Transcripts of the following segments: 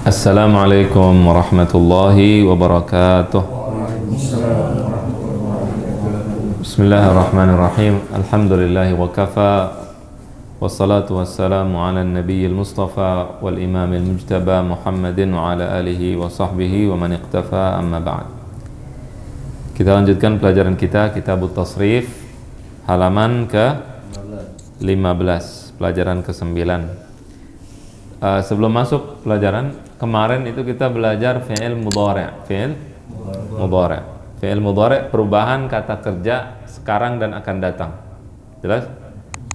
Assalamualaikum warahmatullahi wabarakatuh. Bismillahirrahmanirrahim. Alhamdulillahi wa kafa. Wassalatu wassalamu ala nabiyyil mustafa wal imamil mujtaba Muhammadin wa ala alihi wa sahbihi wa man iqtafa, amma ba'd. Kita lanjutkan pelajaran kita, Kitabut Tasrif, halaman ke-15, pelajaran ke-9. Sebelum masuk pelajaran kemarin itu kita belajar fi'il mudhari'. Fi'il mudhari' perubahan kata kerja sekarang dan akan datang. Jelas?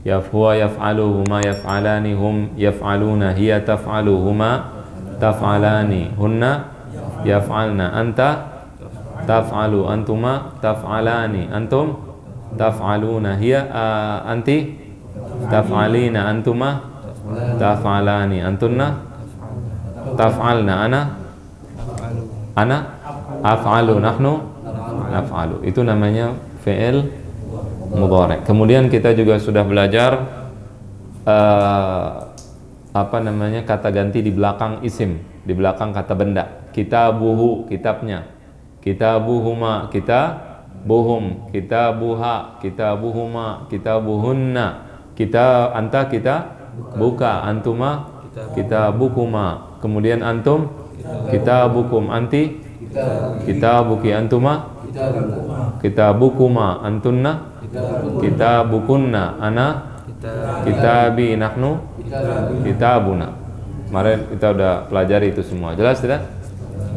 Huwa yaf'alu, huma yaf'alani, hum yaf'aluna, hiya taf'alu, huma taf'alani, hunna yaf'alna, anta taf'alu, antuma taf'alani, antum taf'aluna, hiya anti taf'alina, antuma taf'alani, antunna taf'alna, ana af'alu, nahnu naf'alu. Itu namanya fi'il mudhari'. Kemudian kita juga sudah belajar kata ganti di belakang isim, di belakang kata benda. Kitabuhu, kitabnya. Kitabuhuma, kitabuhum. Kitabuha, kitabuhuma, kitabuhunna. Anta, buka, antuma, kitabukuma. Kemudian antum, kitabukum. Anti, kitabuki. Antuma, kitabukuma. Antunna, kitabukunna. Ana, kitabi. Nahnu, kitabuna. Kemarin kita udah pelajari itu semua. Jelas tidak?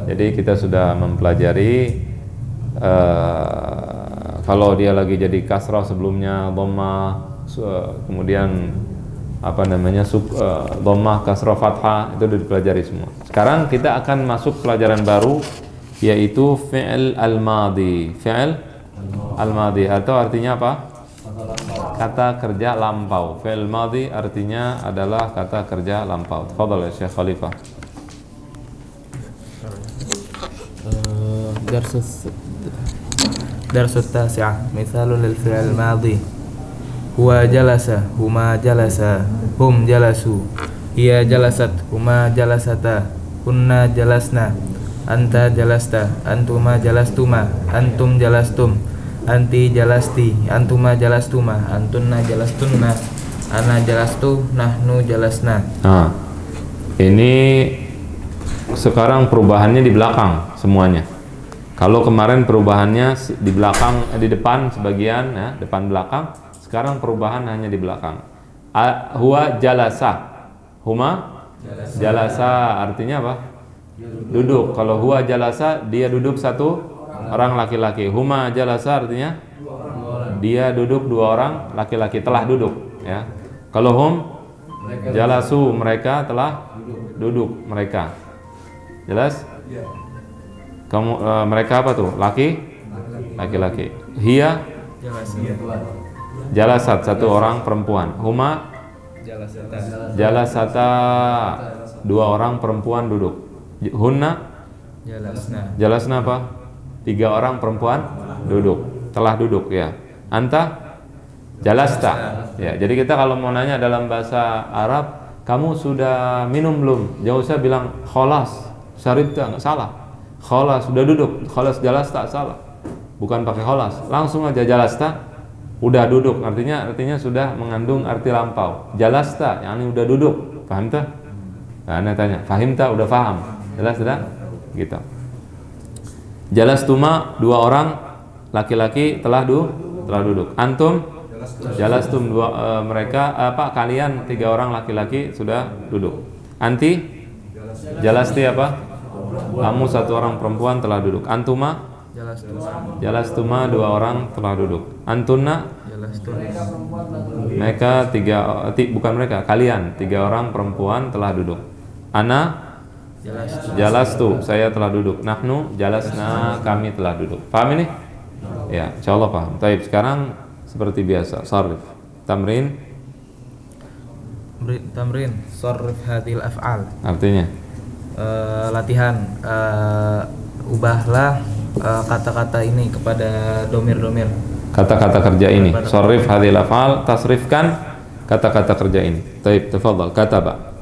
Jadi kita sudah mempelajari kalau dia lagi jadi kasrah sebelumnya dhammah, kemudian dhammah, kasrah, fathah, itu sudah dipelajari semua. Sekarang kita akan masuk pelajaran baru, yaitu fi'il al-madhi. Fi'il al-madhi atau artinya apa? Kata kerja lampau. Fi'il madhi artinya adalah kata kerja lampau. Tafadhal ya Syekh Khalifah. Darsus tasi'ah. Mithalun lil fi'il madhi. Huwa jalasa, huma jalasa, hum jalasu, hiya jalasat, huma jalasata, kunna jalasna, anta jalasta, antuma jalastuma, antum jalastum, anti jalasti, antuma jalastuma, antunna jalastunna, ana jalastu, nahnu jalasna. Nah, ini sekarang perubahannya di belakang semuanya. Kalau kemarin perubahannya di belakang, di depan sebagian, ya, depan belakang. Sekarang perubahan hanya di belakang. Huwa jalasa, huma jalasa artinya apa? Duduk. Kalau huwa jalasa, dia duduk satu orang laki-laki. Huma jalasa artinya dia duduk dua orang laki-laki, telah duduk. Ya. Kalau hum jalasu, mereka telah duduk, mereka. Jelas? Kamu mereka apa tuh? Laki-laki. Hiya jalasat, satu orang perempuan. Huma jalasata, dua orang perempuan duduk. Hunna jalasna apa? Tiga orang perempuan duduk, telah duduk, ya. Anta jalasta, ya. Jadi kita kalau mau nanya dalam bahasa Arab, kamu sudah minum belum? Jangan usah bilang kholas, syaribta, nggak salah. Kholas, sudah duduk. Kholas jalasta, salah. Bukan pakai kholas, langsung aja jalasta. Udah duduk, artinya sudah mengandung arti lampau. Jalasta, yang ini udah duduk. Paham tak? Nah, Anda tanya, fahim tak? Udah paham? Jelas tidak? Gitu. Jalastuma, dua orang laki-laki telah duduk. Antum jalastum, mereka kalian tiga orang laki-laki sudah duduk. Anti jalasti apa? Kamu satu orang perempuan telah duduk. Antuma jalastuma, dua orang telah duduk. Antunna mereka kalian tiga orang perempuan telah duduk. Ana jalastu, saya telah duduk. Nahnu jalasna, kami telah duduk. Paham ini? Ya, insyaallah paham. Baik, sekarang seperti biasa, sarif. Tamrin sarif hadhil af'al. Artinya latihan, ubahlah kata-kata ini kepada domir-domir. Kata-kata kerja ini. Sarif hadhil af'al, tasrifkan kata-kata kerja ini. Baik, tafadhal. Kataba.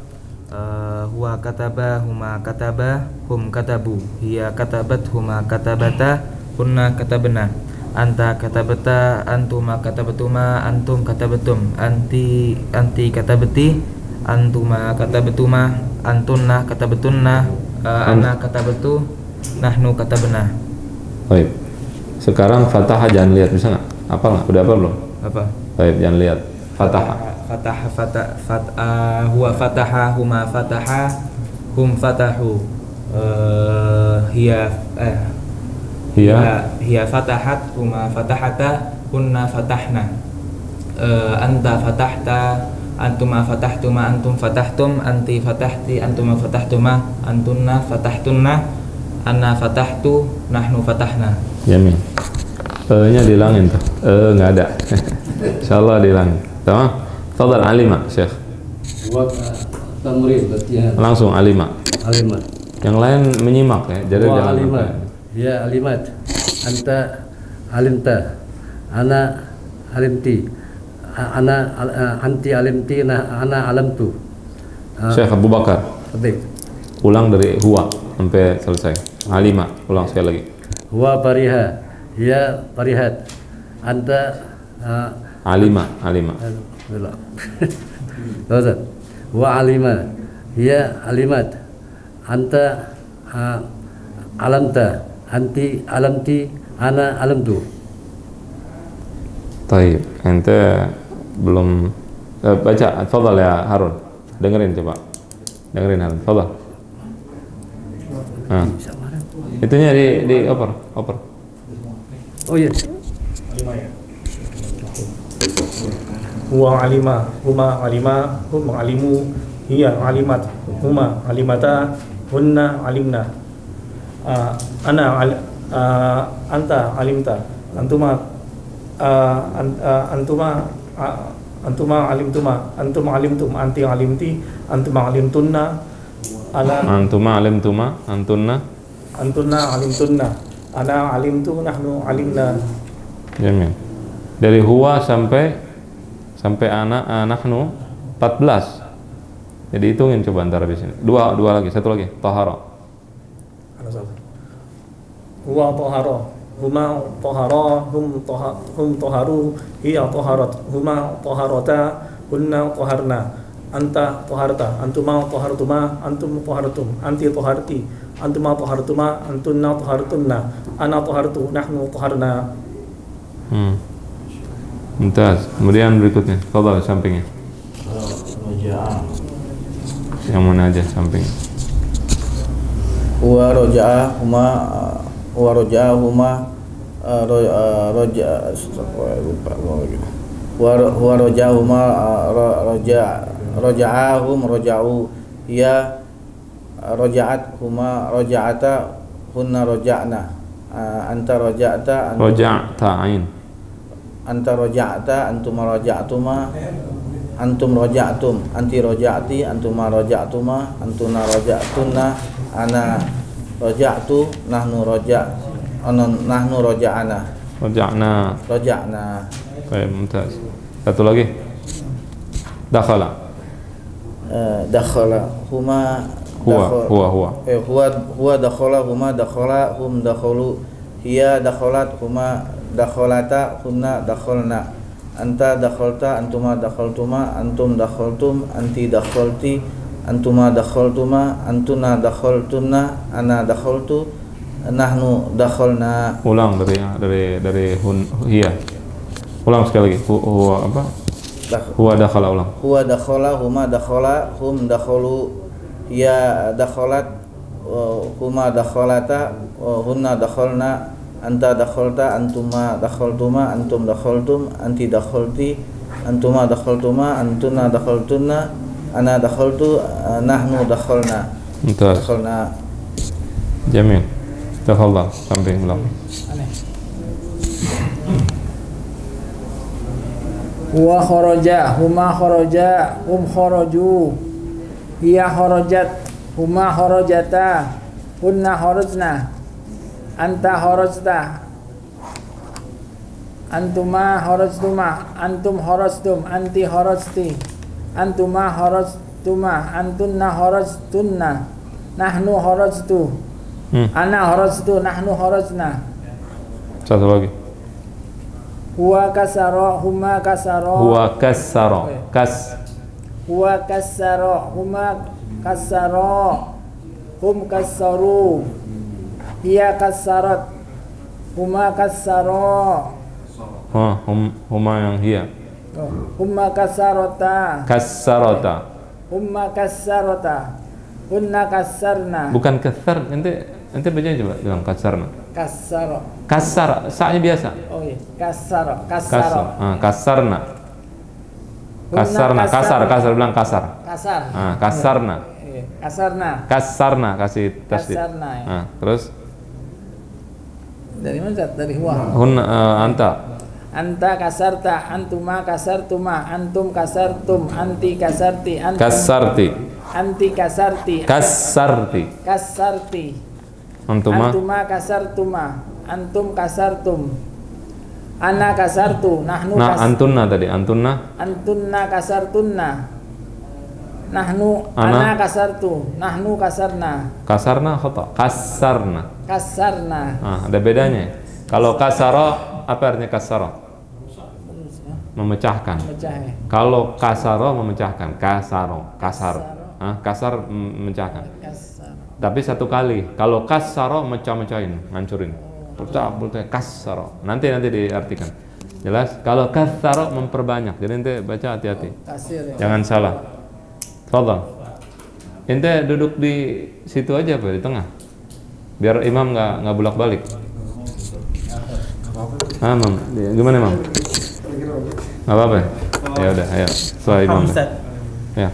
huwa kataba huma kataba hum katabu hiya katabat huma katabata kunna katabna anta katabata antuma katabatuma antum katabatum anti katabati antuma katabatuma antunna katabatunna ana katabatu nahnu katabna. Baik. Sekarang Fatah jangan lihat, bisa nggak? Apa nggak? Udah apa belum? Apa? Baik, jangan lihat. Fatah. Huwa fataha huma fataha hum fatahu hiya fatahat huma fatahata kunna fatahna anta fatahta antuma fatahtuma antum fatahtum anti fatahti antuma fatahtuma antunna fatahtunna ana fatahtu nahnu fatahna. Yamin. E-nya dihilangin tuh. Nggak ada. Insyaallah dihilangin. Tamam. Fadhal alima, Syekh. Tamrin latihan. Langsung alima. Alimat. Yang lain menyimak ya. Jadi Wa jangan alimat. lupa. Ya alimat. Anta alimta. Ana alimti. Anti alimti. Ana alamtu. Syekh Abu Bakar. Baik. Ulang dari huwa sampai selesai. Alima, ulang sekali lagi. Huwa pariha. Ya parihat. Anta Alima. Terus. Wa alima. Ya alimat. Anta alamta. Anti alamti. Ana alamtu. Taib. Ente belum baca. Fadhal ya Harun. Dengerin coba. Dengerin Harun. Fadhal. Nah. Itunya di oper. Oh iya. Huwa alima, huma alima, hum alimu, hiya alimat, huma alimata, hunna alimna. Anta alimta, antuma alimtuma, antum alimtum, anti alimti, antuma alimtunna, Antuma alimtuma, antunna alimtunna, ana alimtu, nahnu alimna. Jamil. Dari huwa sampai nahnu 14. Jadi hitungin coba antara di sini. Dua lagi, satu lagi. Tahara. Huwa tahara, huma tahara, hum taharu, hiya taharat, huma taharata, kunna taharna. Anta taharta, antuma tahartuma, antum tahartum, anti taharti, antuma tahartuma, antunna tahartunna, ana tahartu, nahnu taharna. Mumtaz. Kemudian berikutnya, fadhal sampingnya. Yang mana aja samping. Wa roja'a huma roja'ahum roja'u hiya roja'at huma roja'ata hunna roja'na anta roja'ta Roja'ta'in. anta roja'ta antuma roja'tuma antum roja'tum anti roja'ti antuma roja'tuma antuna roja'tunna ana roja'tu nahnu roja'ana roja'na. Baik, mumtaz. Satu lagi. Dakhala. Dakhala huma huwa dakhala huma dakhala hum dakhalu hiya dakhalat huma dakhalata hunna dakhalna anta dakhalta antuma dakhaltuma antum dakhaltum anti dakhalti antuma dakhaltuma antuna dakhaltunna ana dakhaltu nahnu dakhalna. Ulang dari hiya. Ulang sekali lagi. Huwa apa? Huwa dakhala, ulang. Huwa dakhala huma dakhala hum dakhalu hiya dakhalat huma dakhalata hunna dakhalna anta dakhalta antuma dakhaltuma antum dakhaltum anti dakhalti antuma dakhaltuma antuna dakhaltunna ana dakhaltu nahnu dakhalna. Dakhalna. Jamil. Tafadhal samping belakang. Huwa kharaja, huma kharaja, hum kharaju, hiya kharajat, huma kharajata, hunna kharajna, anta kharajta, antuma kharajtuma, antum kharajtum, anti kharajti, antuma kharajtuma, antunna kharajtunna, nahnu kharajtu, ana kharajtu, nahnu kharajna. Satu lagi. Huwa kasara, huma kasara. Huwa kassara. Huwa kassara, huma kassara. Hum kassaru. Hiya kassarat. Huma kassara. Huma yang hiya. Huma kassarata. Kassarata. Huma kassarata. Hunna kassarna. Bukan kassar, ente baca coba bilang kassarna. Kassara. Kassar, sa-nya biasa. Oh iya, kassara. Kassar. Kassarna. Kassarna, kasar bilang kasar. Kasar. Kassarna. Kasarna. Kassarna, kasih tasdid. Kasarna. Ya. Terus Dari mana? Dari huwa. Anta. Anta kasarta, antuma kasartuma, antum kasartum, anti kasarti, antum Kassarti. anti kasarti, Kassarti. kasarti, Antuma. antuma kasartuma, antum kasartum, ana kasartu, nahnu Nah, antunna tadi, antunna. antunna kasartunna, nahnu Ana. ana kasartu, nahnu kasarna, Kasarna khata. Kassarna. kasarna. Ada bedanya. Kalau kasara, apa artinya kasara? Memecahkan. Pecah ya. Kalau kasaro memecahkan. Kasar memecahkan. Kasar. Tapi satu kali. Kalau kasaro mecah-mecahin, ngancurin. Pecah, kasaro. Nanti diartikan. Jelas? Kalau kasaro memperbanyak. Jadi ente baca hati-hati. Kasir ya. Jangan salah. Tolong. Ente duduk di situ aja, Pak, di tengah. Biar imam nggak bolak-balik. Mam, gimana, Mam? Nggak apa-apa. Ya udah, ayo. Setelah imam. Ya.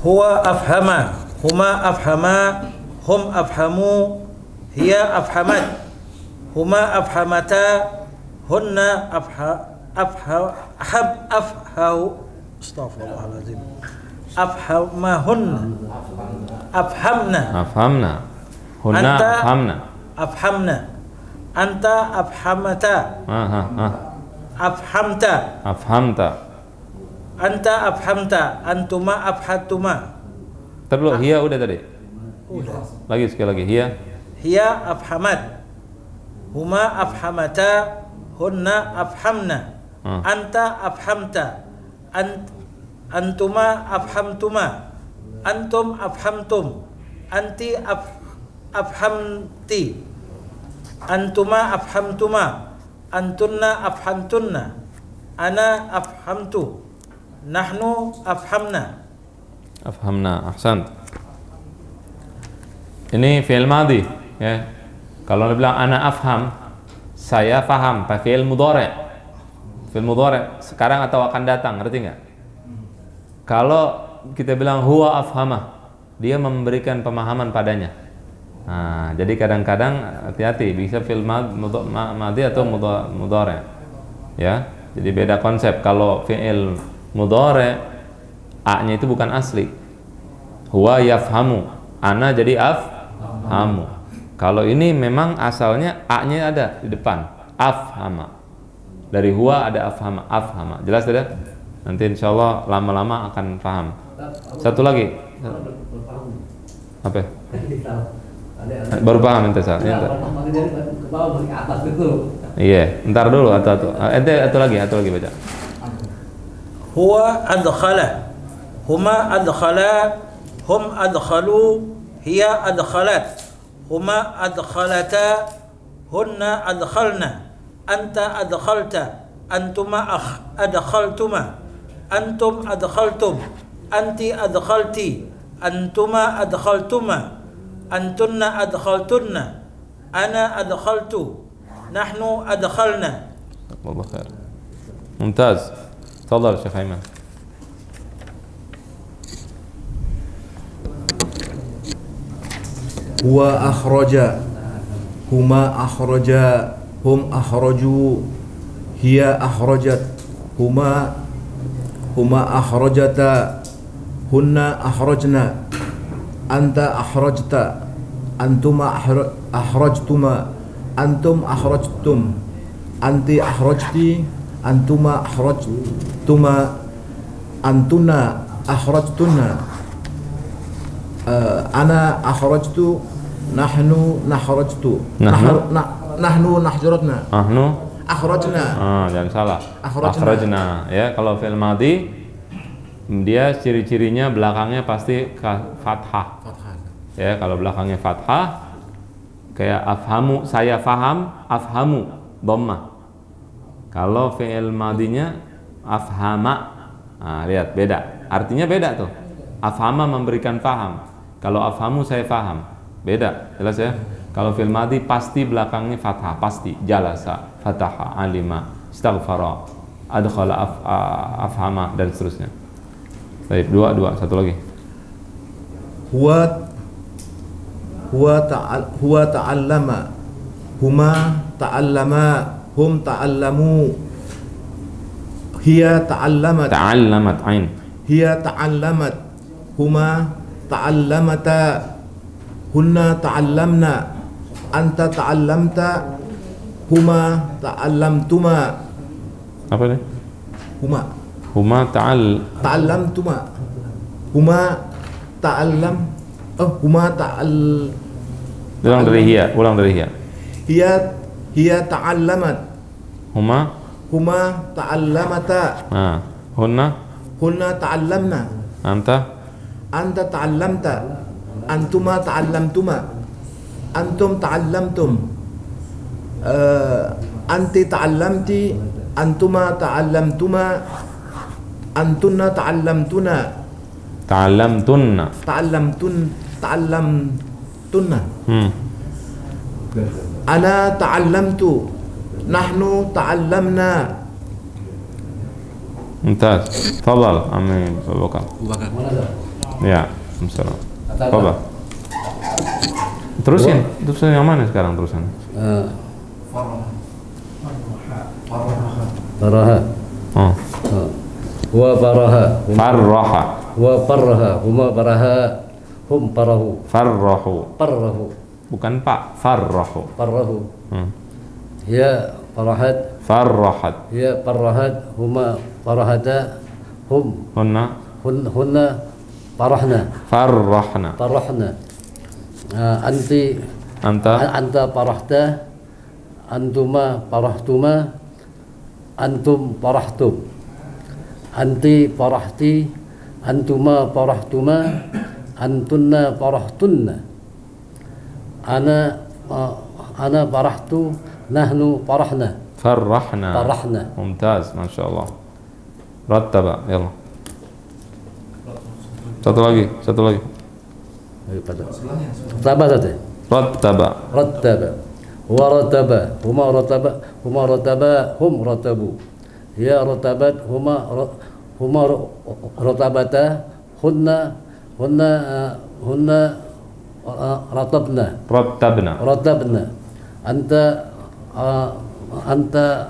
Huwa afhama, huma afhama, hum afhamu, hiya afhamat, huma afhamata, hunna astaghfirullahaladzim, afhamahunna, Afhamna. Hunna Anta afhamna. afhamna, anta afhamata, afhamta, Afhamta. anta afhamta, antuma afhatuma. Terus hiya udah tadi. Udah. Lagi sekali lagi hiya. Hiya afhamat, huma afhamata, hunna afhamna, anta afhamta, antuma afhamtuma, antum afhamtum, anti afhamti, antuma afhamtuma, antunna afhamtunna, ana afhamtu, nahnu afhamna. Afhamna, ahsan. Ini fi'il madhi, ya. Kalau dia bilang ana afham, saya faham, pakai fi'il mudhari'. Fi'il mudhari' sekarang atau akan datang, ngerti nggak? Kalau kita bilang huwa afhamah, dia memberikan pemahaman padanya. Nah, jadi kadang-kadang hati-hati, bisa fi'il madhi atau mudhari'. Ya. Jadi beda konsep. Kalau fi'il mudhari' a-nya itu bukan asli. Huwa yafhamu. Ana jadi afhamu. Kalau ini memang asalnya a-nya ada di depan. Afhama. Dari huwa ada afhama. Jelas tidak? Nanti insyaallah lama-lama akan paham. Satu lagi. Apa? Baru paham ente Sal. Iya, ntar dulu atau lagi baca. Huwa adkhala, huma adkhala, hum adkhalu, hiya adkhalat, huma adkhalata, hunna adkhalna, anta adkhalta, antuma adkhaltuma, antum adkhaltum, anti adkhalti, antuma adkhaltuma, antunna adkhaltunna, ana adkhaltu, nahnu adkhalna. Allah khair. Mumtaz. Tafadhal Syekh Aiman. Huwa akhraja, huma akhraja, hum akhraju, hiya akhrajat, huma akhrajata, hunna akhrajna, anta akhrajta, antuma akhrajtuma, antum akhrajtum, anti akhrajti, antuma akhrajtuma, antuna akhrajtunna. Ana akhrajtu, nahnu nakhrajtu. Nahnu nahjarna. Nahnu Akhrajna. jangan salah. Akhrajna. Akhrajna. Ya, kalau fi'il madhi dia ciri-cirinya belakangnya pasti fathah. Fathah. Ya, kalau belakangnya fathah kayak afhamu, saya faham, afhamu dhammah. Kalau fi'il madhinya afhama. Nah, lihat beda. Artinya beda tuh. Afhama memberikan faham. Kalau afhamu saya faham. Beda, jelas ya? Kalau fi'il madhi pasti belakangnya fathah, pasti. Jalasa, fataha, alima, istaghfara, adkhala, afhama dan seterusnya. Baik, dua, satu lagi. Huwa ta'allama. Huma ta'allama. Hum ta'allamu. Hiya ta'allamat. Ta'allamat ain. Hiya ta'allamat. Huma ta'allamata. Hunna ta'allamna. Anta ta'allamta. Huma ta'allamtuma. Apa nih? Huma ta'allamtuma. Huma ta'allam. Huma Ulang dari hiya. Hiya ta'allamat. Huma ta'allamata. Hunna ta'allamna. Anta ta'allamta. Antuma ta'allamtuma. Antum ta'allamtum. Anti ta'allamti. Antuma ta'allamtuma. Antunna ta'allamtuna. Ta'allamtunna. Ana ta'allamtu. Nahnu ta'allamna. Mumtaz. Tafadhal, Amin Abubakar. Ya, Assalamualaikum. Tafadhal. Terusin yang mana sekarang terusan? Faraha. Wa faraha. Farraha. Wa farraha. Huma faraha. Hum farahu. Farrahu. Bukan pak. Farrahu. Hiya farahat. Hiya farahat. Huma farahata. Hunna farahna. Anta farahta. Antuma farahtuma. Antum farahtum. Anti farahti. Antuma farahtuma. Antunna farahtunna. Ana farahtu. Nahnu farahna. Farrahna. Mumtaz, Masya Allah. Rattaba, yalla. Satu lagi. Rattaba. Wa rataba. Huma rataba. Hum ratabu. Ya ratabat. Huma ratabata. Hunna ratabna. Anta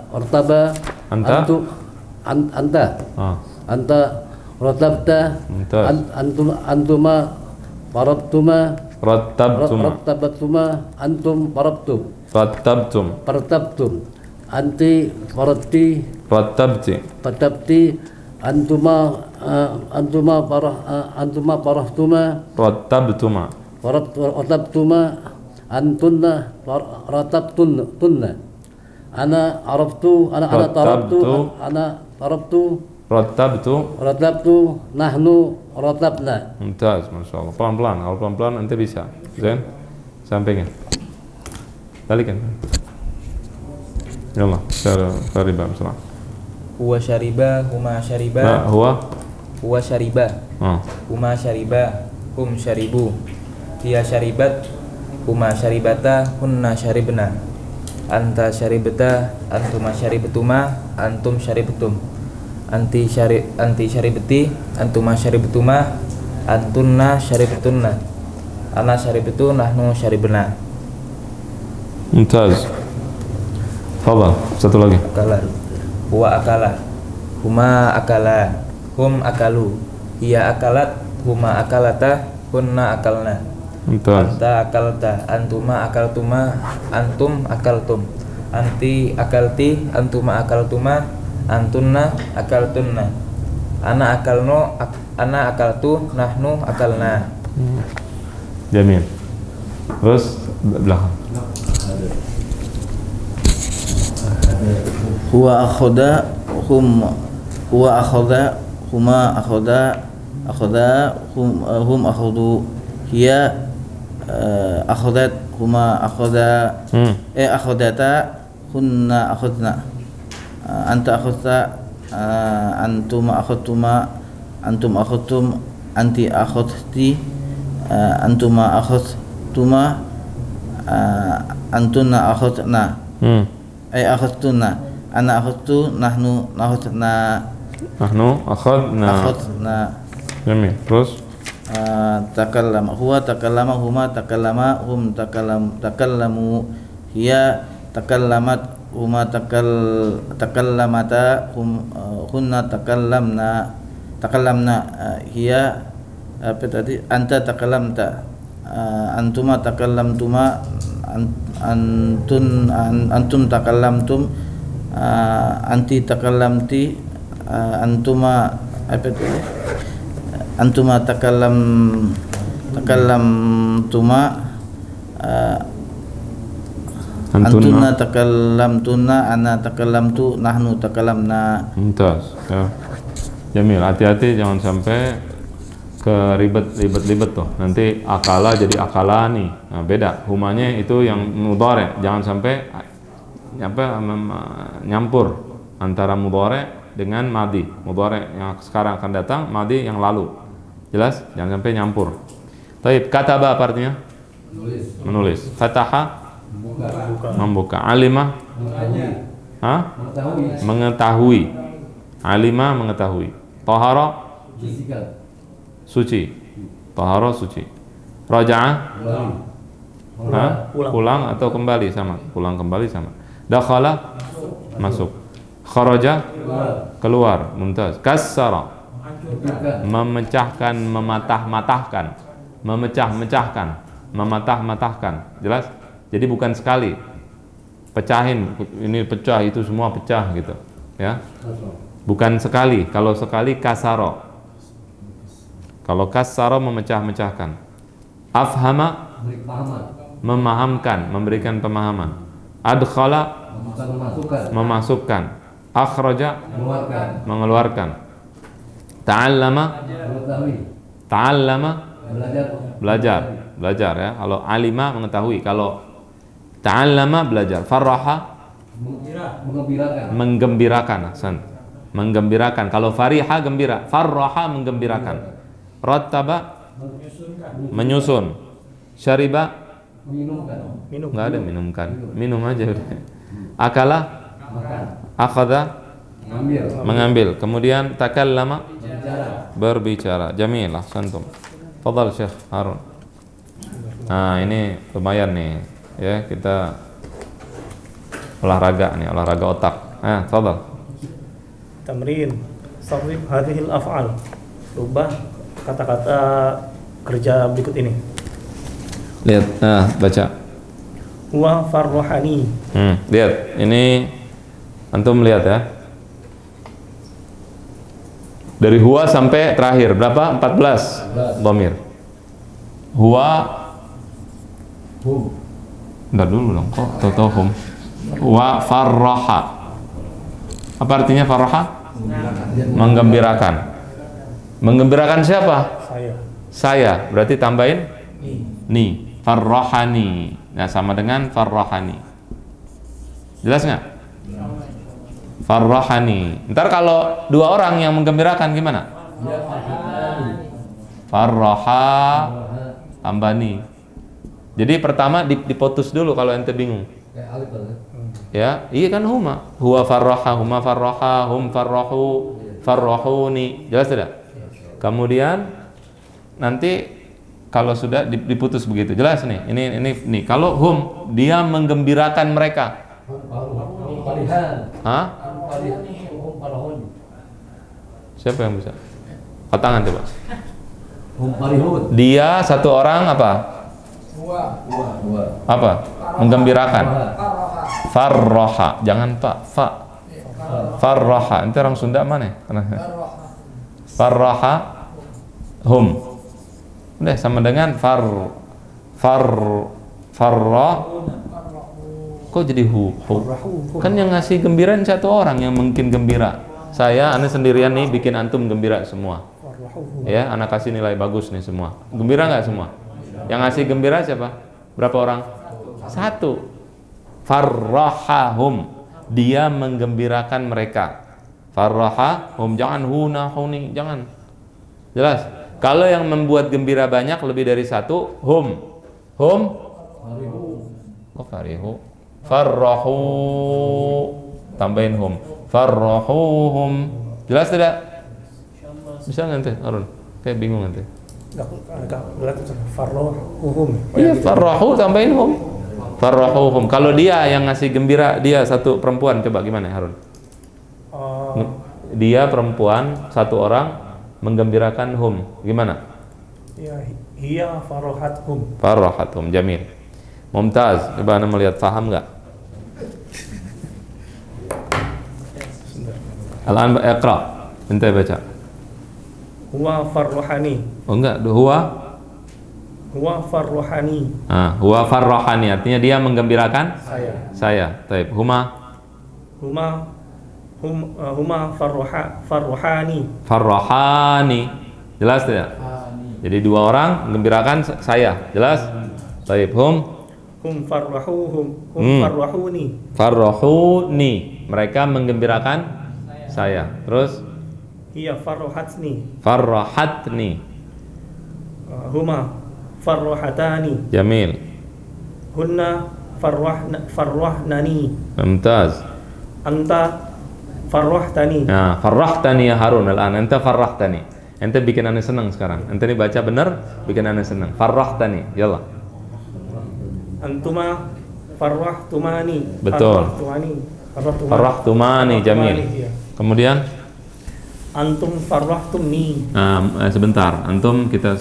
rataba. Anta ratabta. Antuma farabtuma. Rattabatuma. Antum farabtum. Fartabtum. Anti faradti. Rattabti. Antuma farahtuma. Rattabtuma. Antunna ratabtunna. Ana tarabtu. Rattabtu. Nahnu ratabna. Mumtaz, Masya Allah. Pelan-pelan, kalau pelan-pelan nanti bisa. Zain, sampingin. Balikan. Yallah, syariba, misalnya. Huwa syariba, huma syariba. Huwa syariba. Huma syariba, hum syaribu. Hiya syaribat, huma syaribata, hunna syaribna. Anta syaribata, antuma syaribtuma, antum syaribtum. Anti syaribti, antuma syaribtuma, antunna syaribtunna. Ana syaribtu, nahnu syaribna. Mumtaz. Fadhal, satu lagi. Akala. Huwa akala. Huma akala. Hum akalu. Hiya akalat. Huma akalata. Hunna akalna. Mumtaz. Anta akalta. Antuma akaltuma. Antum akaltum. Anti akalti. Antuma akaltuma. Antunna akaltunna. Ana akalno, ana akaltu, nahnu akalna. Jamil. Terus belakang. Huwa akhadha hum huwa akhadha huma akhadha hum akhadhu hiya akhadhat huma akhadha akhadhata kunna akhadna anta akhadta antum akhadtuma antum akhadtum anti akhadti antuma akhadtuma antunna akhadna akhadtuna ana akhadtu nahnu akhadna Jamil. Terus takallama huwa takallama huma takallama hum takallamu hiya takallamat huma takallamata hunna takallamna hiya apa tadi anta takallamta antuma takallamtuma antum takallamtum anti takallamti antuma apa tadi antuma takallamtuma antuna takallamtuna ana takallamtu nahnu takallamna. Mumtaz. Ya. Jamil, hati-hati jangan sampai ke ribet tuh. Nanti akala jadi akalani. Nah, beda. Humanya itu yang mudhari. Jangan sampai nyampur antara mudhari dengan madi. Mudhari yang sekarang akan datang, madi yang lalu. Jelas? Jangan sampai nyampur. Taib, kataba apa artinya? Menulis. Fataha membuka. Alima mengetahui. Alima mengetahui. Tahara suci. Tahara suci. Raja'ah pulang atau kembali sama. Pulang kembali sama. Dakhala masuk. Kharaja keluar. Mumtaz. Kassara memecahkan, mematah-matahkan, memecah-mecahkan, mematah-matahkan. Jelas? Jadi bukan sekali pecahin, ini pecah, itu semua pecah gitu, ya. Bukan sekali. Kalau sekali kasaro. Kalau kasaro memecah-mecahkan. Afhama memahamkan, memberikan pemahaman. Adkhala memasukkan. Akhraja mengeluarkan. Ta'allama belajar ya. Kalau alima mengetahui, kalau ta'allama belajar. Farraha menggembirakan. Menggembirakan. Kalau fariha gembira, farraha menggembirakan. Rattaba menyusun. Syariba minum. Enggak ada minumkan. Minum aja udah. Akala akhadha mengambil. Kemudian takallama berbicara. Jamil, ahsantum. Fadhal Syekh Harun. Nah, ini lumayan nih ya, kita olahraga nih, olahraga otak. Fadhal. Tamrin sarrif hadhil af'al. Rubah kata-kata kerja berikut ini. Lihat, baca. Huwa farrohani. Lihat, ini antum lihat ya. Dari huwa sampai terakhir berapa? 14 dhamir. Huwa Bentar dulu dong, kok tahu hum. Wa farraha. Apa artinya farraha? Menggembirakan. Menggembirakan siapa? Saya. Berarti tambahin ni. Farrahani. Nah, sama dengan farrahani. Jelas nggak? Farrahani. Ntar kalau dua orang yang menggembirakan gimana? Farraha tambani. Jadi pertama diputus dulu kalau ente bingung. Ya, iya kan huma. Huwa farraha, huma farraha, hum farrahu, farrahuni. Jelas tidak? Kemudian nanti kalau sudah diputus begitu. Jelas nih. Ini kalau hum, dia menggembirakan mereka. Hah? Siapa yang bisa? Angkat tangan coba. Dia satu orang apa? Apa? Menggembirakan. Farroha. Jangan pak. Fa. Farroha. Nanti orang Sunda mana? farrahahum. Udah sama dengan farra. Kok jadi hu? Kan yang ngasih gembira satu orang yang mungkin gembira. Saya, Anda sendirian nih bikin antum gembira semua. Ya, Anda kasih nilai bagus nih semua. Gembira nggak semua? Yang ngasih gembira siapa? Berapa orang? Satu. Farrahahum. Dia menggembirakan mereka. Farrahahum. Jangan huna huni, jangan. Jelas? Kalau yang membuat gembira banyak lebih dari satu, hum. Oh, farihu. Farrahu. Tambahin hum. Farrahuhum. Jelas tidak? Bisa nanti, Arun? Kayak bingung nanti. Farrahuhum. Iya, farrahu tambahin hum. Farrahuhum. Kalau dia yang ngasih gembira, dia satu perempuan, coba gimana Harun? Dia perempuan, satu orang menggembirakan hum. Gimana? Ya, hiya farrahathum. Farrahathum, jamil. Mumtaz, coba Anda melihat paham nggak? Al-an iqra. Ente baca. Huwa farrahani. Oh enggak, huwa farrahani. Huwa farrahani artinya dia menggembirakan saya. Taib. Huma farrahani. Jelas tidak? Jadi dua orang menggembirakan saya. Jelas? Taib. Farrahuni. Mereka menggembirakan saya. Terus? Hiya farrahatni. Huma farrahatani. Jamil. Hunna farrahnani. Mumtaz. Anta farrahtani. Nah, farrahtani ya Harun al-an. Anta farrahtani. Ente bikin Anda senang sekarang. Ente ini baca benar, bikin Anda senang. Farrahtani. Yallah. Antuma farrahtumani. Betul. Farrahtumani. Jamil. Kemudian antum farrahtumni. Sebentar, antum kita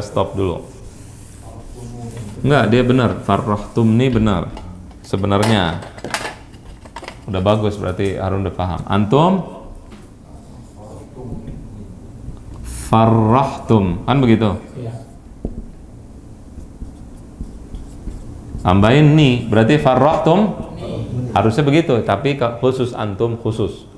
stop dulu. Enggak, dia benar. Farrahtumni benar. Sebenarnya udah bagus, berarti Harun udah paham. Antum farrahtum, kan begitu? Tambahin nih, berarti farrahtum harusnya begitu, tapi khusus antum khusus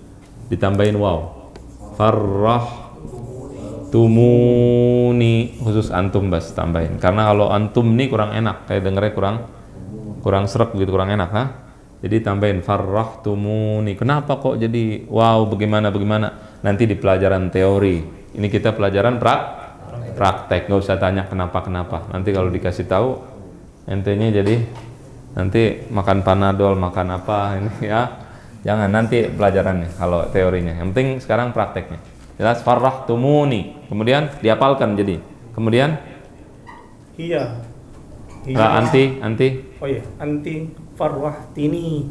ditambahin waw. Farrahtumuni khusus antum bas tambahin. Karena kalau antum nih kurang enak, kayak dengernya kurang srek gitu, kurang enak, ha? Jadi tambahin farrahtumuni. Kenapa kok jadi wow, bagaimana? Nanti di pelajaran teori. Ini kita pelajaran praktek, nggak usah tanya kenapa. Nanti kalau dikasih tahu entenya jadi nanti makan panadol, makan apa ini ya. Jangan, nanti pelajarannya kalau teorinya. Yang penting sekarang prakteknya. Jelas? Farrahtumuni. Kemudian dihafalkan jadi. Kemudian Hiya. Anti. Oh iya, anti farrahtini.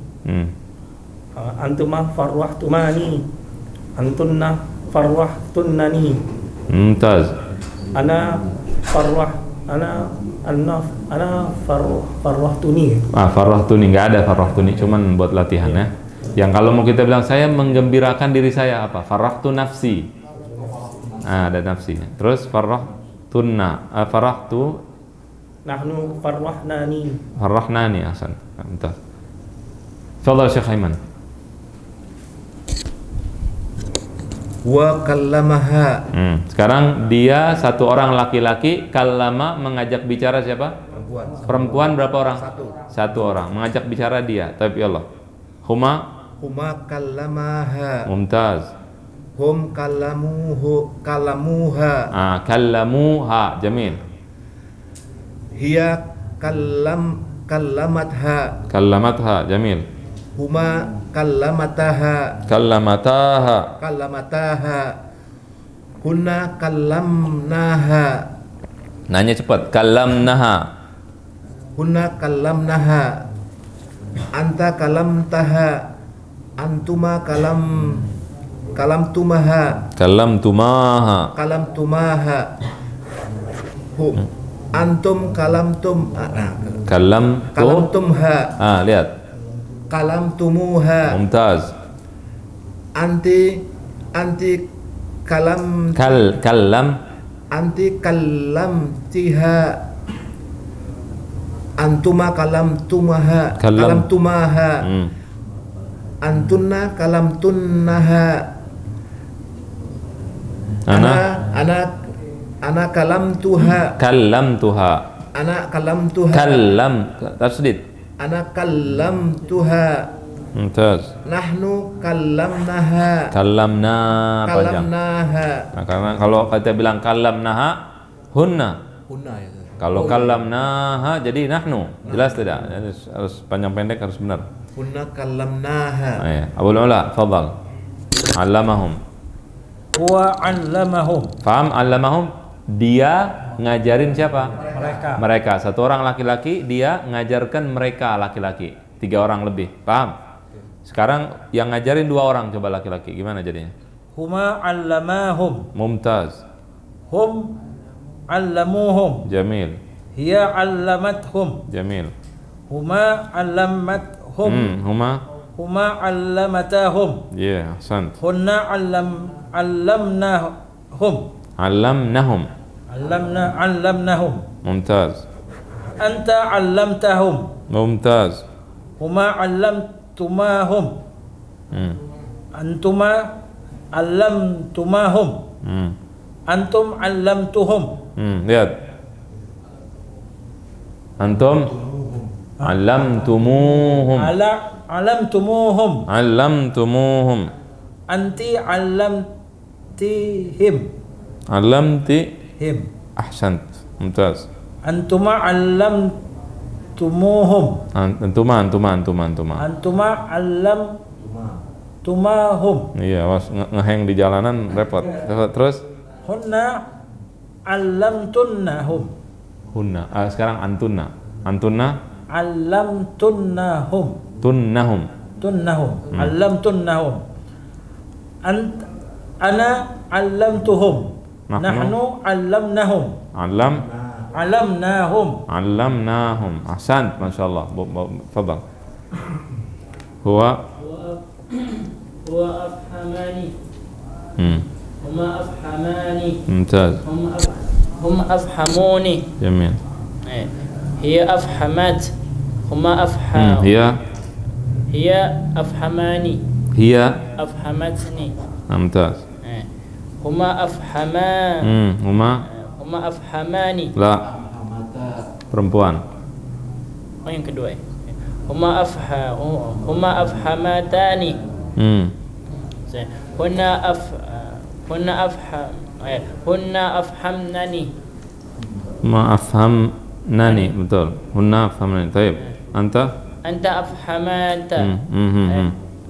Antuma farrahtumani. Antunna farrahtunnani. Mumtaz. Ana farrahtuni. Farrahtuni, nggak ada farrahtuni, cuman buat latihan ya. Yang kalau mau kita bilang saya menggembirakan diri saya apa? Farrahtu nafsi. Ada nafsinya. Terus farrahtu Nahnu farrahnani. Ahsan. Mumtaz. Fadhal Syekh Aiman. Wa kallamaha. Sekarang dia satu orang laki-laki, kallama mengajak bicara siapa? Perempuan berapa orang? Satu orang mengajak bicara dia. Tapi Allah. Huma Kallamaha. Mumtaz. Hum kallamuha. Kallamuha. Jamil. Hiya kallamatha. Jamil. Huma kallamataha. Kunna kallamnaha. Nanya cepat. Kallamnaha. Kunna kallamnaha. Anta kalamtaha. Antuma kalamtumaha. Antum kalamtumha. Lihat. Kalamtumuha. Mumtaz. Anti anti kalam anti kalamtiha antuma kalamtumaha antunna kalamtunnaha ana kalamtuha ana kallamtuha Mumtaz. nahnu kallamnaha Panjang. Nah, karena kalau kita bilang kallamnaha hunna. ya. Kalau kallamnaha jadi nahnu. Jelas tidak? Harus panjang pendek harus benar. Hunna kallamnaha. Nah, ya. Abul Ula, fadhal. Allamahum. Huwa 'allamahum. Faham? Allamahum. Dia ngajarin siapa? Mereka. Satu orang laki-laki, dia ngajarkan mereka laki-laki. 3 orang lebih. Paham? Sekarang yang ngajarin 2 orang coba laki-laki. Gimana jadinya? Huma 'allamahum. Mumtaz. Hum 'allamuhum. Jamil. Hiya 'allamathum. Jamil. Huma 'allamathum. Huma 'allamatahum. Yeah, ahsant. Hunna 'allamnahum. Allamnahum. Mumtaz. Anta 'allamtahum. Mumtaz. Huma 'allamtumahum. Antuma 'allamtumahum. Antum 'allamtuhum. Lihat. Antum 'allamtumuhum. 'Allamtumuhum. Anti 'allamtihim. Him. Ahsant. Mumtaz. Antuma 'allamtumuhum. Antuma. Antuma 'allamtumahum. Iya, was ngeheng di jalanan repot. Terus Hunna 'allamtunnahum. hunna. Sekarang antunna. 'Allamtunnahum. Tunnahum. 'Allamtunnahum. Ana 'allamtuhum. Nahnu 'allamnahum. 'Allamnahum. Ahsant, masyaallah. Fadhal. Huwa afhamani. Huma afhamani. Mumtaz. Hum afhamuni. Jamil. Hiya afhamat. Huma Hiya afhamani. Afhamatni. Mumtaz. Huma afhamani. La. Perempuan. Oh, yang kedua. Huma afhamatani. Hunna afhamnani. Afhamnani, betul. Hunna afhamnani. Baik. Anta afhamata.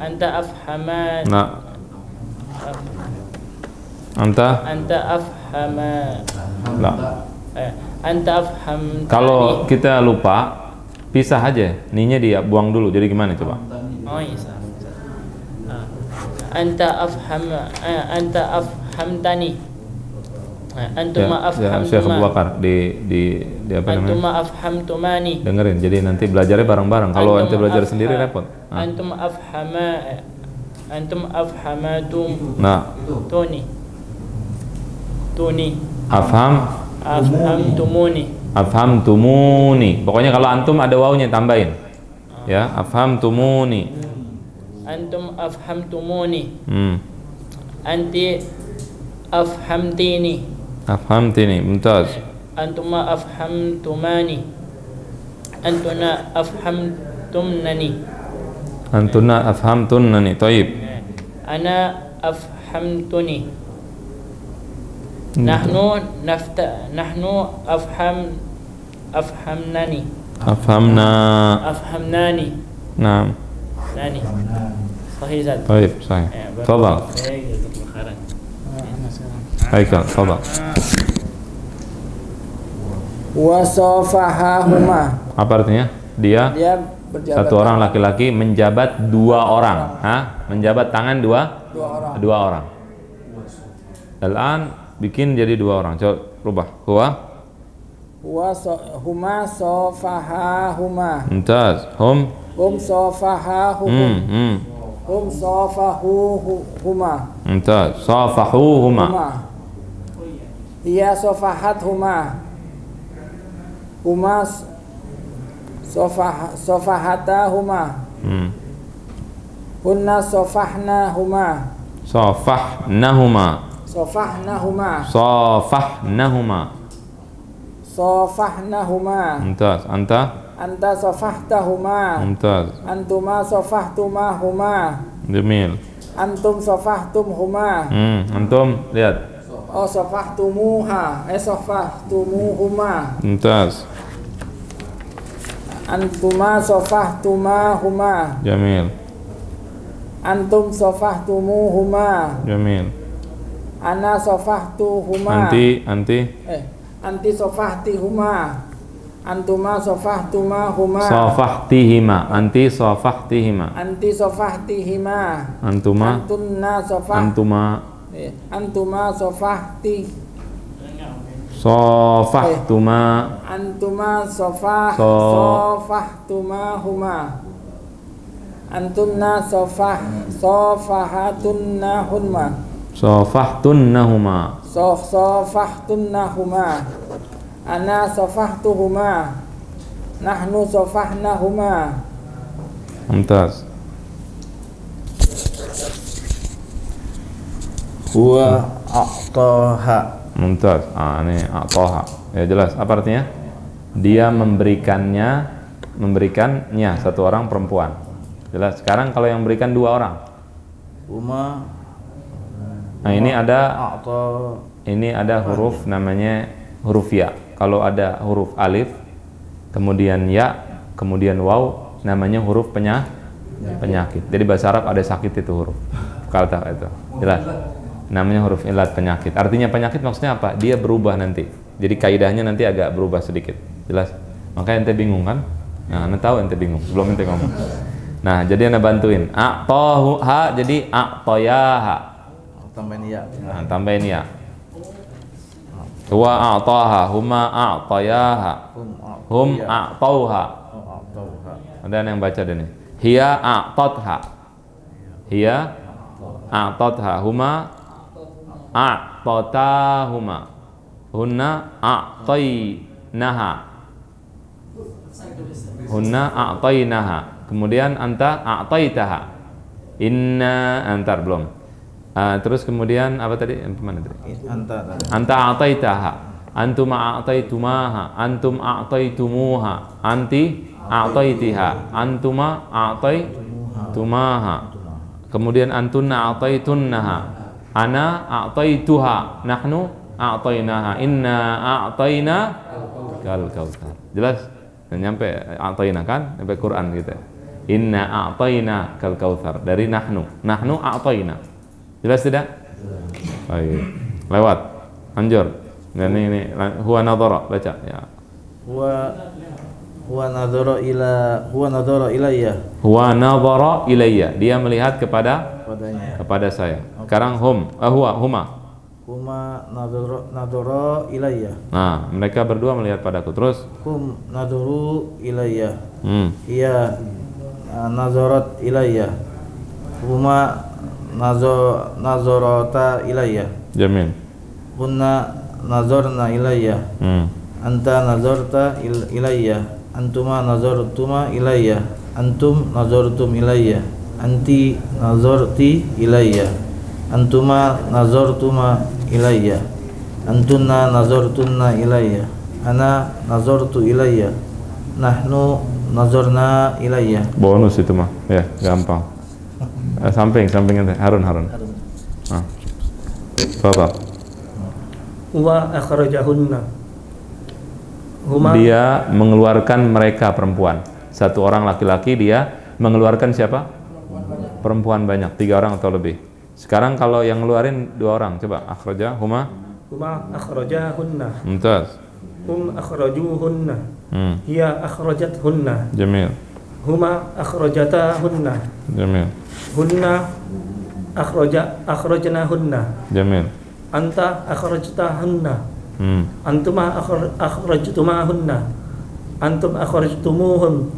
Anta afhamat. La. Anta afhama. La. Anta afham. Kalau kita lupa, pisah aja. Ninya dia buang dulu. Jadi gimana coba? Oh iya. Anta afhamtani. Antuma afhamtuma. Syekh Abu Bakar di apa namanya? Antuma afhamtumani. Dengerin. Jadi nanti belajarnya bareng-barang. Kalau ente belajar sendiri repot. Antum afhamatum. Nah. Tuni. Afhamtumuni. Pokoknya kalau antum ada wawunya tambahin. Ya, afhamtumuni. Antum afhamtumuni. Anti afhamtini. Mumtaz. Antuma afhamtumani. Antuna afhamtunnani. Taib. Ana afhamtuni. Nahnu afhamnani. Afhamnani. Naam. Nani. Sahih Zat. Taib, sahih. Tafadhal. Haikal, tafadhal. Wasafahahuma. Apa artinya? Dia berjabat. Satu orang laki-laki menjabat 2 orang. Menjabat tangan 2 orang. Al-an bikin jadi 2 orang. Coba rubah. Huma safahahuma. Mumtaz. Hum safahahum. hum safahuhuma. Mumtaz. Safahuhuma. Hiya safahathuma. Huma safahatahuma. Hunna safahnahuma. Safahnahuma. Safahnahuma. Safahnahuma. Safahnahuma. Mumtaz. Anta. Anta safahtahuma. Mumtaz. Antuma safahtumahuma. Jamil. Antum safahtumhuma. Antum lihat. Oh safahtumuha. Safahtumuhuma. Mumtaz. Antuma safahtumahuma. Jamil. Antum safahtumuhuma. Jamil. Ana safahtuhuma. Anti safahtihuma. Antuma safahtumahuma. Safahtihima. Anti safahtihima. Anti safahtihima. Antuma. Antunna safah. Antuma safahti. Safahtuma. Antuma safahtumahuma. Antunna safahatunnahuma. Safahtunnahuma. Safahtunnahuma. Ana safahtuhuma. Nahnu safahnahuma. Mumtaz. Huwa a'taha. Mumtaz. Ini a'taha. Ya jelas. Apa artinya? Dia memberikannya satu orang perempuan. Jelas. Sekarang kalau yang berikan dua orang. Huma. Nah ini ada huruf namanya huruf ya. Kalau ada huruf alif, kemudian ya, kemudian waw, namanya huruf penyakit. Jadi bahasa Arab ada sakit itu huruf. Kata itu. Jelas. Namanya huruf ilat, penyakit. Artinya penyakit maksudnya apa? Dia berubah nanti. Jadi kaidahnya nanti agak berubah sedikit. Jelas. Makanya ente bingung kan? Nah, ente tahu ente bingung sebelum ente ngomong. Nah, jadi anda bantuin. A'tahu ha jadi a'tayaha. Tambahin ya. Nah, tambahin ya. Huwa a'taha, huma a'tayaha. Hum a'tauha. Ada yang baca deh nih. Hiya a'tatha. Hiya a'tatha. Huma a'tatahuma. Hunna a'tainaha. Hunna a'tainaha. Kemudian anta a'taitaha. Inna antar belum. Terus kemudian apa tadi? Mana tadi? Anta a'taitaha. Antum a'taitumaha. Antum a'taitumuha. Anti a'taitiha. Antuma a'taitumaha. Kemudian antunna a'taitunnaha. Ana a'taituha. Nahnu a'tainaha. Inna a'taina kal kautsar. Jelas? Dan nyampe a'taina kan? Sampai Quran gitu. Inna a'taina kal kautsar. Dari nahnu. Nahnu a'taina. Jelas tidak? Baik. Lewat. Anjur. Dan ini huwa nadhara baca ya. Huwa nadhara ilayya. Huwa nadhara ilayya. Dia melihat kepada saya. Sekarang huma nadhara ilayya. Nah, mereka berdua melihat padaku. Terus hum nadhuru ilayya. Iya nazarat ilayya. Huma nazarata ilayya. Jamil. Hunna nazarna ilayya. Anta nazarta ilayya. Antuma nazartuma ilayya. Antum nazartum ilayya. Anti nazarti ilayya. Antuma nazartuma ilayya. Antunna nazartunna ilayya. Ana nazartu ilayya. Nahnu nazarna ilayya. Bonus itu mah. Ya, gampang. Samping ente. Harun. Nah. Bapak. Wa akhrajahunna. Dia mengeluarkan mereka perempuan. Satu orang laki-laki, dia mengeluarkan siapa? Perempuan banyak, 3 orang atau lebih. Sekarang kalau yang ngeluarin 2 orang, coba akhrajahuma. Huma akhrajahunna. Mumtaz. Hum akhrajuhunna. Hiya akhrajathunna. Jamil. Huma akhrajatahunna. Jamil. Hunna akhrajnahunna. Jamil. Anta akhrajtahunna. Antuma akhrajtumahunna. Antum akhrajtumuhun.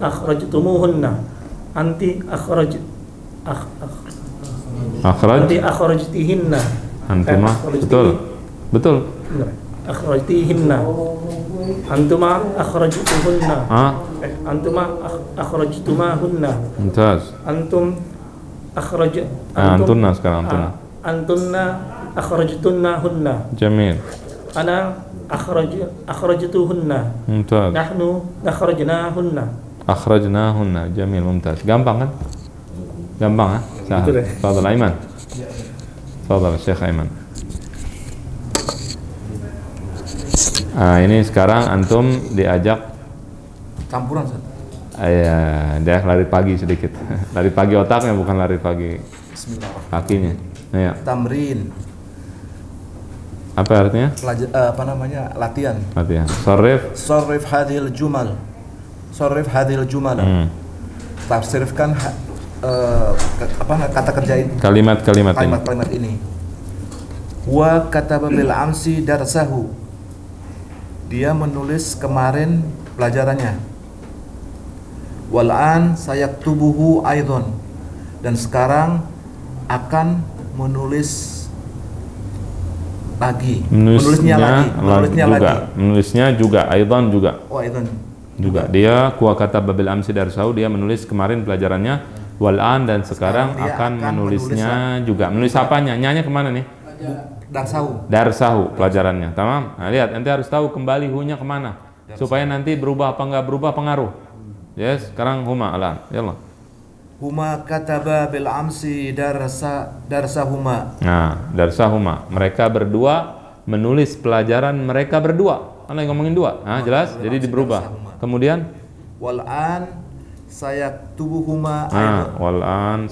akhrajtumuhunna anti akhrajtihinna Antuma. Betul. akhrajtihinna antuma akhrajtuhunna antuma akhrajtumahunna Mumtaz. antum Antunna sekarang antunna akhrajtunnahunna Jamil. ana akhrajtuhunna Mumtaz. nahnu akhrajnahunna Akhrajnahunna. Jamil, mumtaz. Gampang kan? Gampang ah? Sahal. Fadal Aiman. Fadal Syekh Aiman. Ini sekarang antum diajak Campuran, Ustaz. dia lari pagi sedikit. Lari pagi otaknya, bukan lari pagi kakinya. Ya. Tamrin. Apa artinya? Latihan. Latihan. Sarif hadhil jumal. Tafsirkan kata kerja ini. Kalimat-kalimat ini. Kalimat ini. Wa kataba bil amsi darsahu. Dia menulis kemarin pelajarannya. Wal'an sayaktubuhu aidon. Dan sekarang akan menulis lagi. Menulisnya juga. Aidon juga. Oh, aidon. Juga. Dia kuwa kataba bil amsi darsahu, dia menulis kemarin pelajarannya. Wal'an dan sekarang akan menulisnya juga. Menulis apanya? Nyanya kemana nih? Darsahu pelajarannya. Tamam. Nah, lihat, nanti harus tahu kembali hu-nya kemana supaya nanti berubah apa enggak berubah pengaruh. Yes, sekarang huma alan. Yallah. Huma kataba bil amsi darsahuma. Nah, darsahuma. Mereka berdua menulis pelajaran mereka berdua. Kan lagi ngomongin dua. Nah, jelas. Jadi berubah. Kemudian wal'an sayaktubuhuma. Wal'an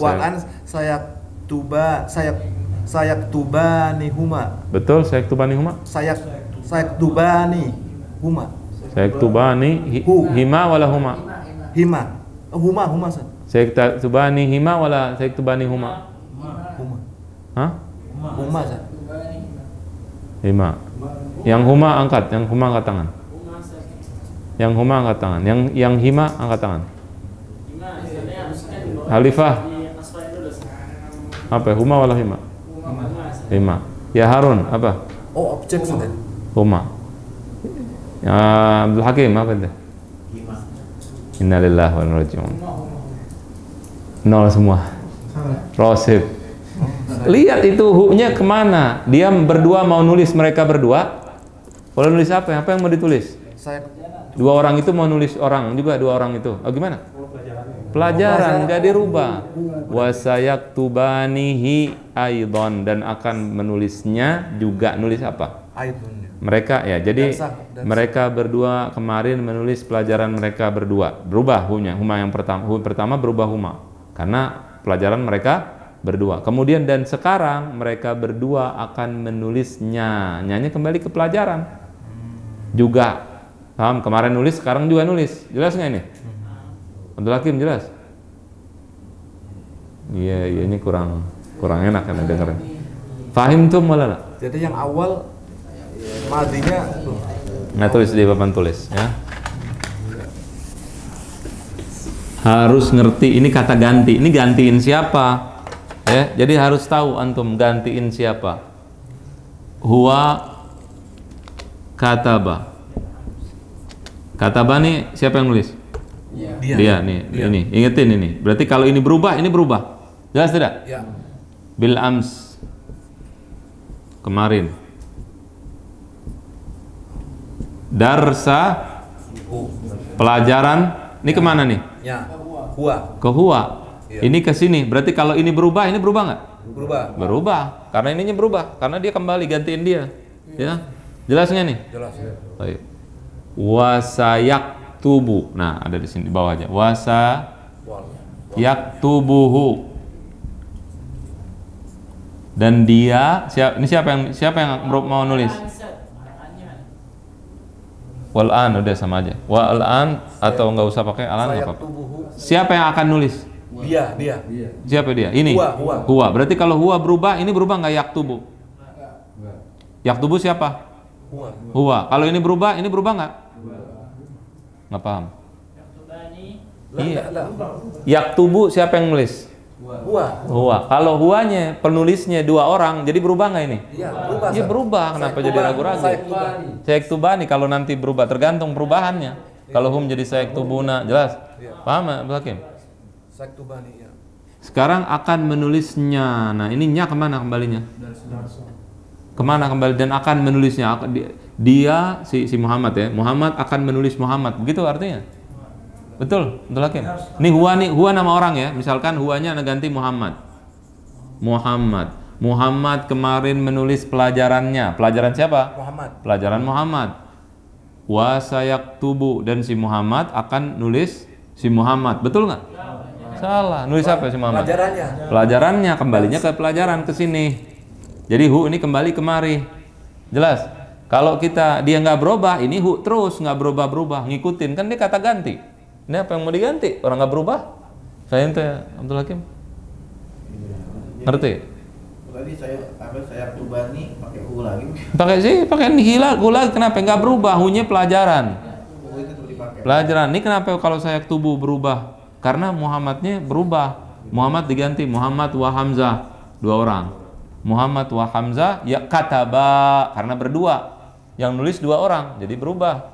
sayaktubanihuma. Betul, sayaktubanihuma. Sayaktubanihuma. Hima wala huma? Huma Ustaz. Sayaktubanihima wala sayaktubanihuma? Hah? Huma Ustaz. Hima. Yang huma angkat tangan. Yang huma angkat tangan. Yang hima angkat tangan. Halifah. Apa? Huma wala hima? Hima. Ya Harun, apa? Oh, objek Ustaz. Huma. Ya Abdul Hakim, apa itu? Inna lillahi wa inna ilaihi raji'un. Nol semua. Rosib. Lihat itu hu-nya kemana? Dia berdua mau nulis, mereka berdua. Kalau nulis apa? Apa yang mau ditulis? Dua orang itu mau nulis orang juga, dua orang itu. Oh gimana? Pelajaran, nggak dirubah. Wasayaktubanihi aidon, dan akan menulisnya juga. Nulis apa? Mereka ya, jadi mereka berdua kemarin menulis pelajaran mereka berdua. Berubah hu-nya. Huma yang pertama, hu pertama berubah huma karena pelajaran mereka berdua. Kemudian dan sekarang mereka berdua akan menulisnya. Nyanya kembali ke pelajaran juga. Paham? Kemarin nulis, sekarang juga nulis. Jelas nggak ini? Abdul Hakim jelas? Iya, ini kurang enak kan dengerin. Fahim tuh malah. Jadi yang awal madinya nggak tulis di papan tulis ya. Harus ngerti ini kata ganti. Ini gantiin siapa? Ya, jadi harus tahu antum gantiin siapa. Huwa kataba. Kataba nih siapa yang nulis? Dia nih. Ini ingetin ini. Berarti kalau ini berubah, ini berubah. Jelas tidak? Ya. Bil ams kemarin. Darsa pelajaran ini kemana nih? Ya. Huwa. Ke huwa. Ya. Ini ke sini. Berarti kalau ini berubah nggak? Berubah. Berubah. Karena ininya berubah. Karena dia kembali gantiin dia. Ya. Jelas nggak nih? Jelas ya. Baik. Wasayaktubu. Nah, ada di sini di bawah aja. Wasayaktubuhu. Dan dia ini siapa yang mau nulis? Wal'an udah sama aja. Wal'an atau nggak usah pakai alan nggak apa-apa. Siapa yang akan nulis? Dia. Siapa dia? Ini. Huwa. Berarti kalau huwa berubah, ini berubah nggak yaktubu? Yaktubu siapa? Huwa. Kalau ini berubah nggak? Nggak paham. Lah, Iya. lah. Yaktubu siapa yang nulis? Huwa. Huwa. Kalau huwanya penulisnya 2 orang, jadi berubah nggak ini? Iya, berubah. Iya berubah. Kenapa jadi ragu-ragu? Sayaktubani kalau nanti berubah tergantung perubahannya. Kalau hum jadi sayaktubuna, jelas. Paham nggak, Abdul Hakim? Sayaktubani, ya. Sekarang akan menulisnya. Nah, ini nya kemana kembalinya? Kemana kembali dan akan menulisnya? Dia si Muhammad ya. Muhammad akan menulis Muhammad. Begitu artinya? Betul, Abdul Hakim. Nih huwa nama orang ya. Misalkan huwanya ganti Muhammad. Muhammad kemarin menulis pelajarannya. Pelajaran siapa? Muhammad. Pelajaran Muhammad. Wa sayaktubu, dan si Muhammad akan nulis si Muhammad. Betul nggak? Salah. Nulis apa si Muhammad? Pelajarannya. Pelajarannya, kembalinya ke pelajaran, ke sini. Jadi hu ini kembali kemari. Jelas? Kalau dia nggak berubah, ini hu terus nggak berubah-berubah, ngikutin. Kan dia kata ganti. Ini apa yang mau diganti? Orang nggak berubah? Saya ente Abdul Hakim. Ngerti? Tadi saya tubani pakai u lagi. Pakai gula. Kenapa nggak berubah? Hunya pelajaran. U itu dipakai. Pelajaran. Ini kenapa kalau saya tubuh berubah? Karena Muhammadnya berubah. Muhammad diganti Muhammad wa Hamzah, 2 orang. Muhammad wa Hamzah ya kataba, karena berdua. Yang nulis 2 orang, jadi berubah.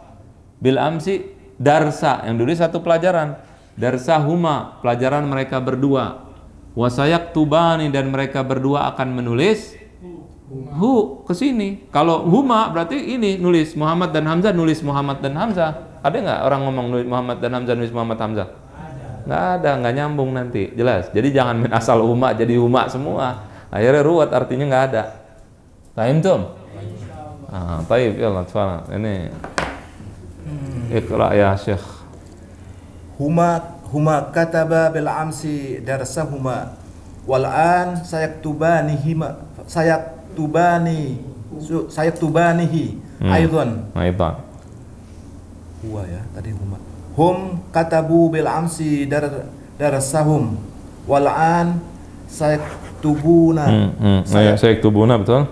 Bil amsi darsa, yang nulis 1 pelajaran. Darsa huma, pelajaran mereka berdua. Wasayak tubani, dan mereka berdua akan menulis hu ke sini. Kalau huma berarti ini nulis Muhammad dan Hamzah, nulis Muhammad dan Hamzah. Ada nggak orang ngomong nulis Muhammad dan Hamzah, nulis Muhammad Hamzah? Nggak ada, nggak nyambung nanti. Jelas. Jadi jangan main asal huma jadi huma semua. Akhirnya ruwet, artinya nggak ada. Paham tuh? Baik, ya Allah. Ini Iqra ya Syekh. Huma kataba bil amsi darsahuma wal an sayaktubanihi aidan. Aidan. Huwa ya, tadi huma. Hum katabu bil amsi darsahum wal an sayaktubuna. Sayaktubuna, betul?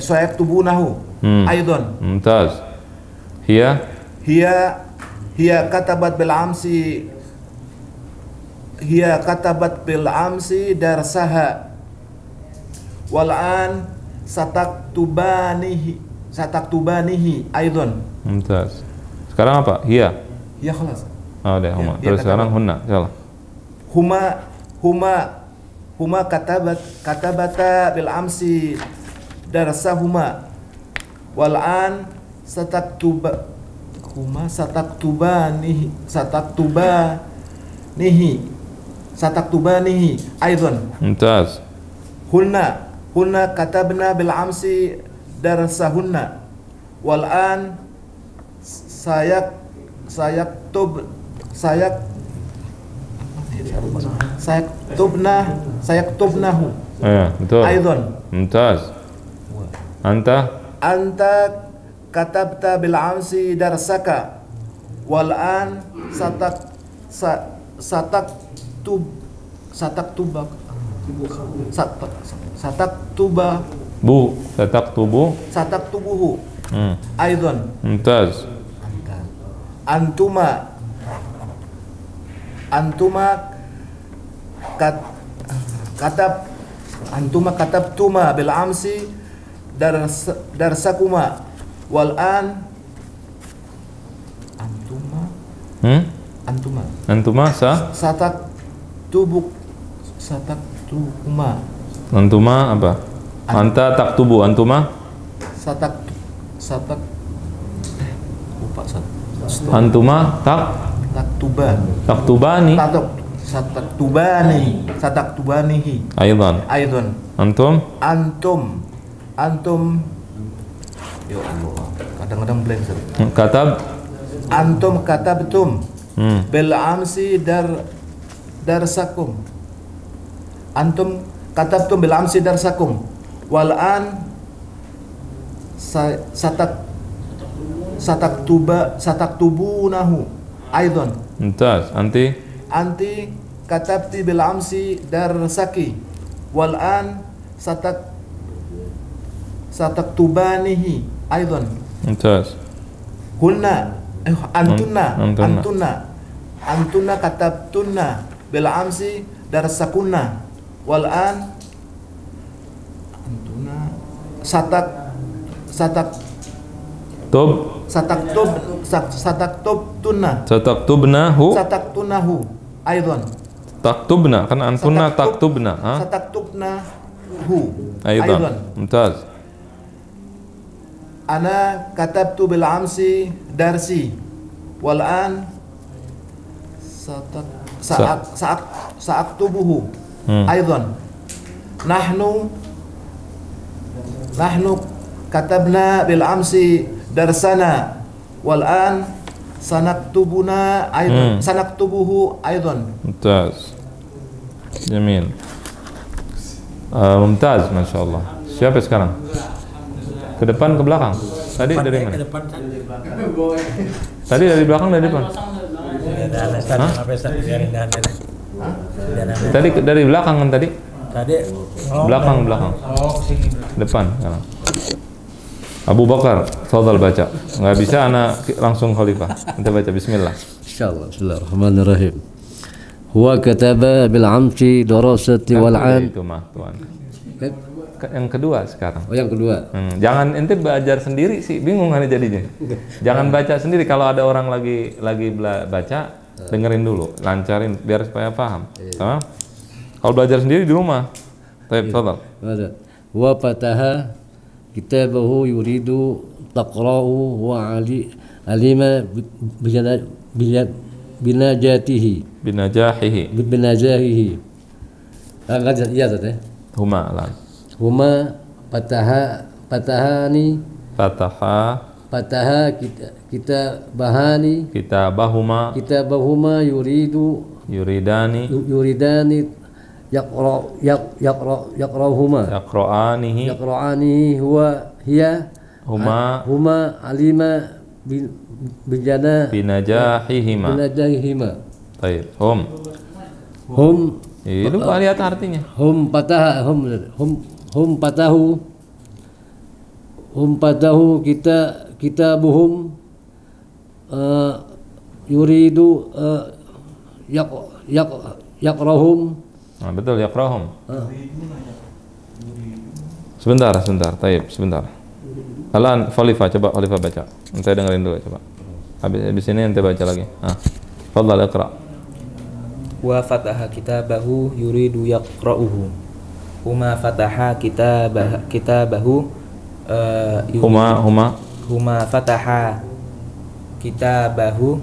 Sayaktubunahu aidan. Mumtaz. Hiya katabat bil amsi darsaha wal an sataktubanihi aidan. Mumtaz. Sekarang apa? Hiya khalas. Oh, udah huma. Terus sekarang hunna. Salah. Huma katabata bil amsi darsahuma wal an sataktubanihi aidan. Mumtaz. Hunna katabna bil amsi darsahunna wal an sayaktubnahu. Ya, betul. Aidan. Mumtaz. Anta katabta bil amsi darsaka wal an sataktubuhu aidan. Mumtaz. Antuma katabtuma bil amsi darsakuma wal an Antuma sataktubuma. Antuma apa? Anta taktubu, antuma antuma taktubani sataktubanihi aidan. Antum ya Allah, kadang-kadang blank. Antum katabtum bil amsi darsakum. Antum katabtum bil amsi darsakum wal an sataktubunahu aidan. Mumtaz. Anti katabti bil amsi darsaki wal an sataktubanihi aidan. Mumtaz. Hunna antunna Antunna. antunna antunna katabtunna bil amsi darsakunna wal an antunna sataktubtunna sataktunahu aidan taktubna kan antunna taktubna sataktubnahu aidan. Mumtaz. Ana katabtu bil amsi darsi wal an saaktubuhu aidan. Nahnu katabna bil amsi darsana wal an sanaktubuna aidan sanaktubuhu aidan. Mumtaz. Jamil. Mumtaz, Masya Allah. Siapa sekarang? Ke depan, ke belakang? Tadi dari mana? Tadi dari belakang, dari depan? Hah? Tadi dari belakang kan tadi? Belakang. Depan sekarang. Abu Bakar, tafadhal baca. Nggak bisa anak langsung khalifah. Kita baca bismillah. Insyaallah. Bismillahirrahmanirrahim. Huwa kataba bil amsi darasati wal an. Itu mah Tuan. Yang kedua sekarang. Oh, yang kedua. Jangan ente belajar sendiri sih, bingung hari jadinya. Jangan baca sendiri. Kalau ada orang lagi baca, dengerin dulu, lancarin biar supaya paham. Sama? Kalau belajar sendiri di rumah. Baik, tafadhal. Wa fataha kitabahu yuridu taqra'u wa alima binajahihi. Enggak iya tadi. Huma lan. Huma fatahani kitabahuma yuridani yaqra'anihi huwa hiya huma alima binajahihima. Baik, hum itu lihat artinya. Hum patahu kitabuhum yuridu yaqrahum. Nah, betul, yaqrahum. Sebentar. Taib, sebentar. Alan Khalifah, coba Khalifah baca. Ente dengerin dulu coba. Habis ini ente baca lagi. Fadhal iqra. Wa fataha kitabahu yuridu yaqra'uhu. Huma fataha kitabahu huma fataha kitabahu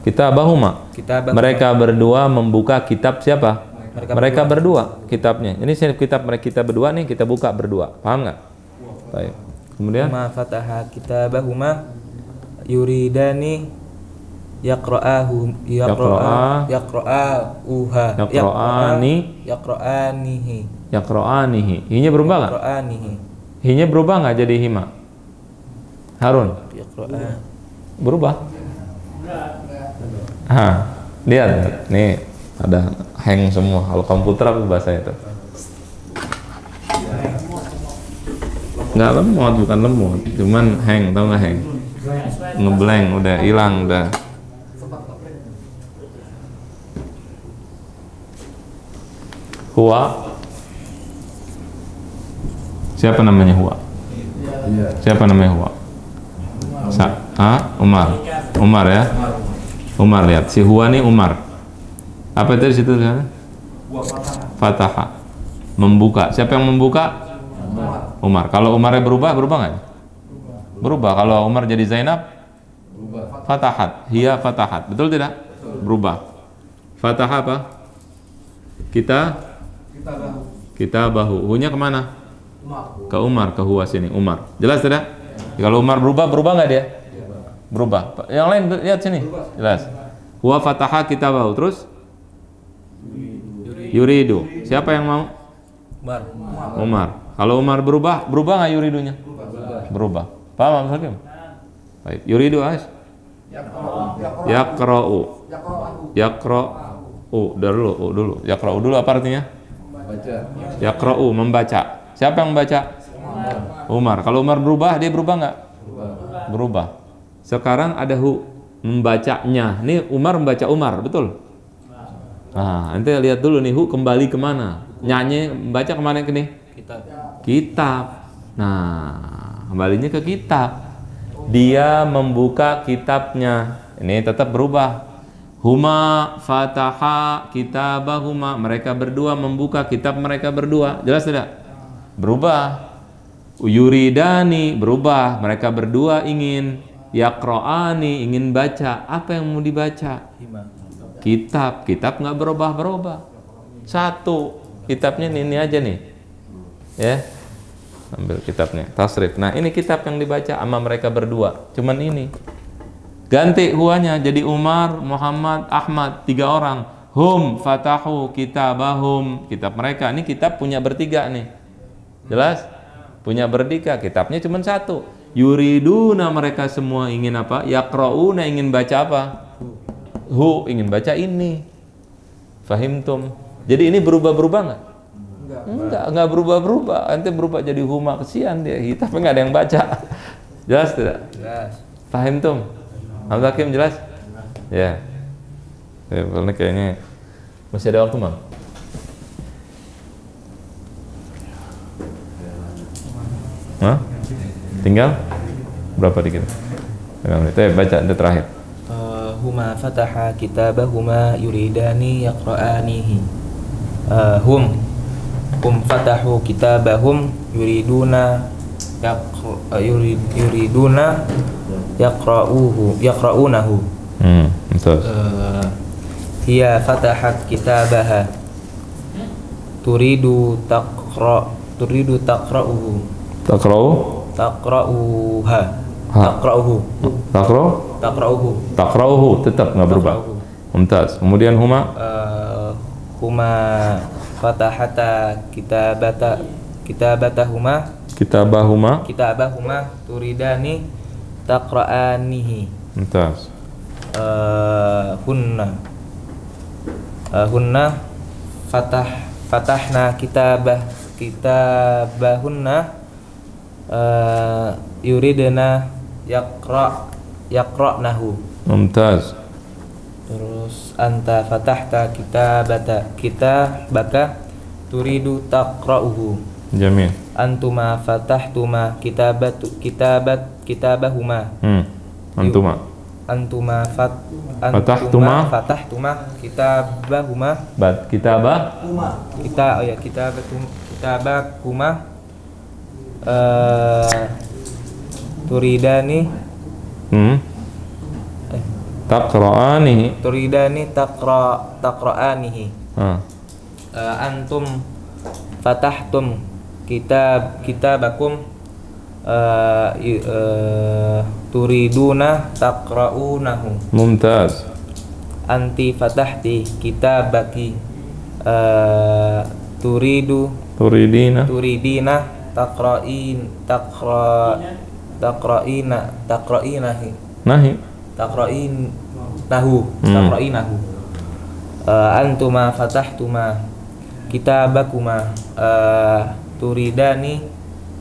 kitabahuma. Mereka berdua membuka kitab siapa? Mereka berdua kitabnya. Ini kitab mereka kita berdua nih, kita buka berdua. Paham nggak? Baik. Kemudian huma fataha kitabahuma yuridani yaqra'anihi. Hinya berubah nggak? Hinya berubah nggak jadi hima? Harun? Berubah? Lihat nih ada hang semua. Kalau komputer apa bahasa itu? Nggak lemot, bukan lemot, cuman hang, tau nggak hang? Ngeblank, udah hilang, udah. Huwa. Siapa namanya Huwa? Siapa namanya Huwa? Umar ya? Umar, lihat. Si Huwa nih Umar. Apa itu di situ? Fataha. Membuka. Siapa yang membuka? Umar. Kalau Umarnya berubah nggak? Berubah. Kalau Umar jadi Zainab? Fatahat. Hiya fatahat. Betul tidak? Berubah. Fatah apa? Kita bahu. Hunya kemana? Ke Umar, ke Huwa sini. Umar. Jelas tidak? Kalau Umar berubah nggak dia? Berubah. Yang lain lihat sini. Jelas. Huwa fataha kita bahu. Terus? Yuridu. Siapa yang mau? Umar. Kalau Umar berubah nggak yuridunya? Berubah. Paham Mas Hakim? Baik. Yuridu Ais. Yaqra'u. Dulu. Yaqra'u dulu apa artinya? Yaqra'u, membaca. Siapa yang membaca? Umar. Kalau Umar berubah, dia berubah nggak? berubah. Sekarang ada hu, membacanya. Ini Umar membaca Umar, betul? Nah, nanti lihat dulu nih, hu kembali kemana? Nyanyi, membaca kemana ke nih? Kitab. Nah, kembalinya ke kitab. Dia membuka kitabnya. Ini tetap berubah. Huma fataha kitabahuma. Mereka berdua membuka kitab mereka berdua. Jelas tidak? Berubah. Yuridani, berubah. Mereka berdua ingin. Yaqra'ani, ingin baca. Apa yang mau dibaca? Kitab. Kitab nggak berubah-berubah. Satu. Kitabnya ini aja nih. Ya. Ambil kitabnya. Tasrif. Nah, ini kitab yang dibaca sama mereka berdua. Cuman ini. Ganti huanya jadi Umar, Muhammad, Ahmad, 3 orang. Hum fatahu kitabahum. Kitab mereka. Ini kitab punya bertiga nih. Jelas? Punya bertiga. Kitabnya cuma satu. Yuriduna, mereka semua ingin apa? Yaqra'una, ingin baca apa? Hu, ingin baca ini. Fahimtum? Jadi ini berubah-berubah nggak? Enggak berubah-berubah. Nanti berubah jadi huma, kesian dia. Tapi nggak ada yang baca. Jelas tidak? Jelas. Fahimtum? Abdul Hakim jelas? Ya. Ini kayaknya masih ada waktu, Mam. Hah? Tinggal berapa dikit? Kita baca itu terakhir. Huma fataha kitabahuma yuridani yaqra'anihi. Hum fatahu kitabahum yuriduna yaqra'unahu. Betul. Hiya fatahat kitabaha turidu taqra'uhu. Taqra'uhu tetap nggak berubah. Mumtaz. Kemudian huma fatahata kitabahuma turidani taqra'anihi. Mumtaz. Hunna fatahna kitabahunna yuridna yaqra'nahu. Mumtaz. Terus anta fatahta kitabaka turidu taqra'uhu. Jamil. Antuma fatahtuma kitabahuma. Antuma fatahtuma kitabahuma. Kitabahuma. Turidani taqra'anihi. Taqra'anihi. Antum fatahtum kitabakum turiduna taqra'unahu. Mumtaz. Anti fatahti kitabaki turidina taqra'inahi. Taqra'inahu. Antuma fatahtuma kitabakuma turidani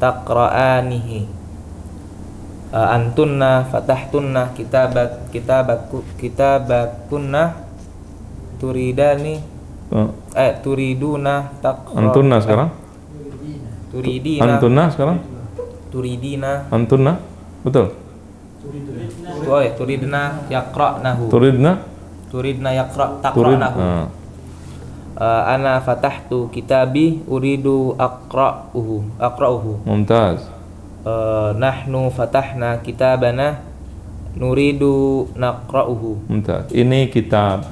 taqra'anihi. Antunna fatahtunna kitabakunna turidani turiduna Antunna sekarang? Turidina. Antunna? Betul? Turidna yaqra'nahu. Turidna taqra'nahu. Ana fatahtu kitabi uridu aqra'uhu. Mumtaz. Nahnu fatahna kitabana nuridu naqra'uhu. Mumtaz. Ini kitab.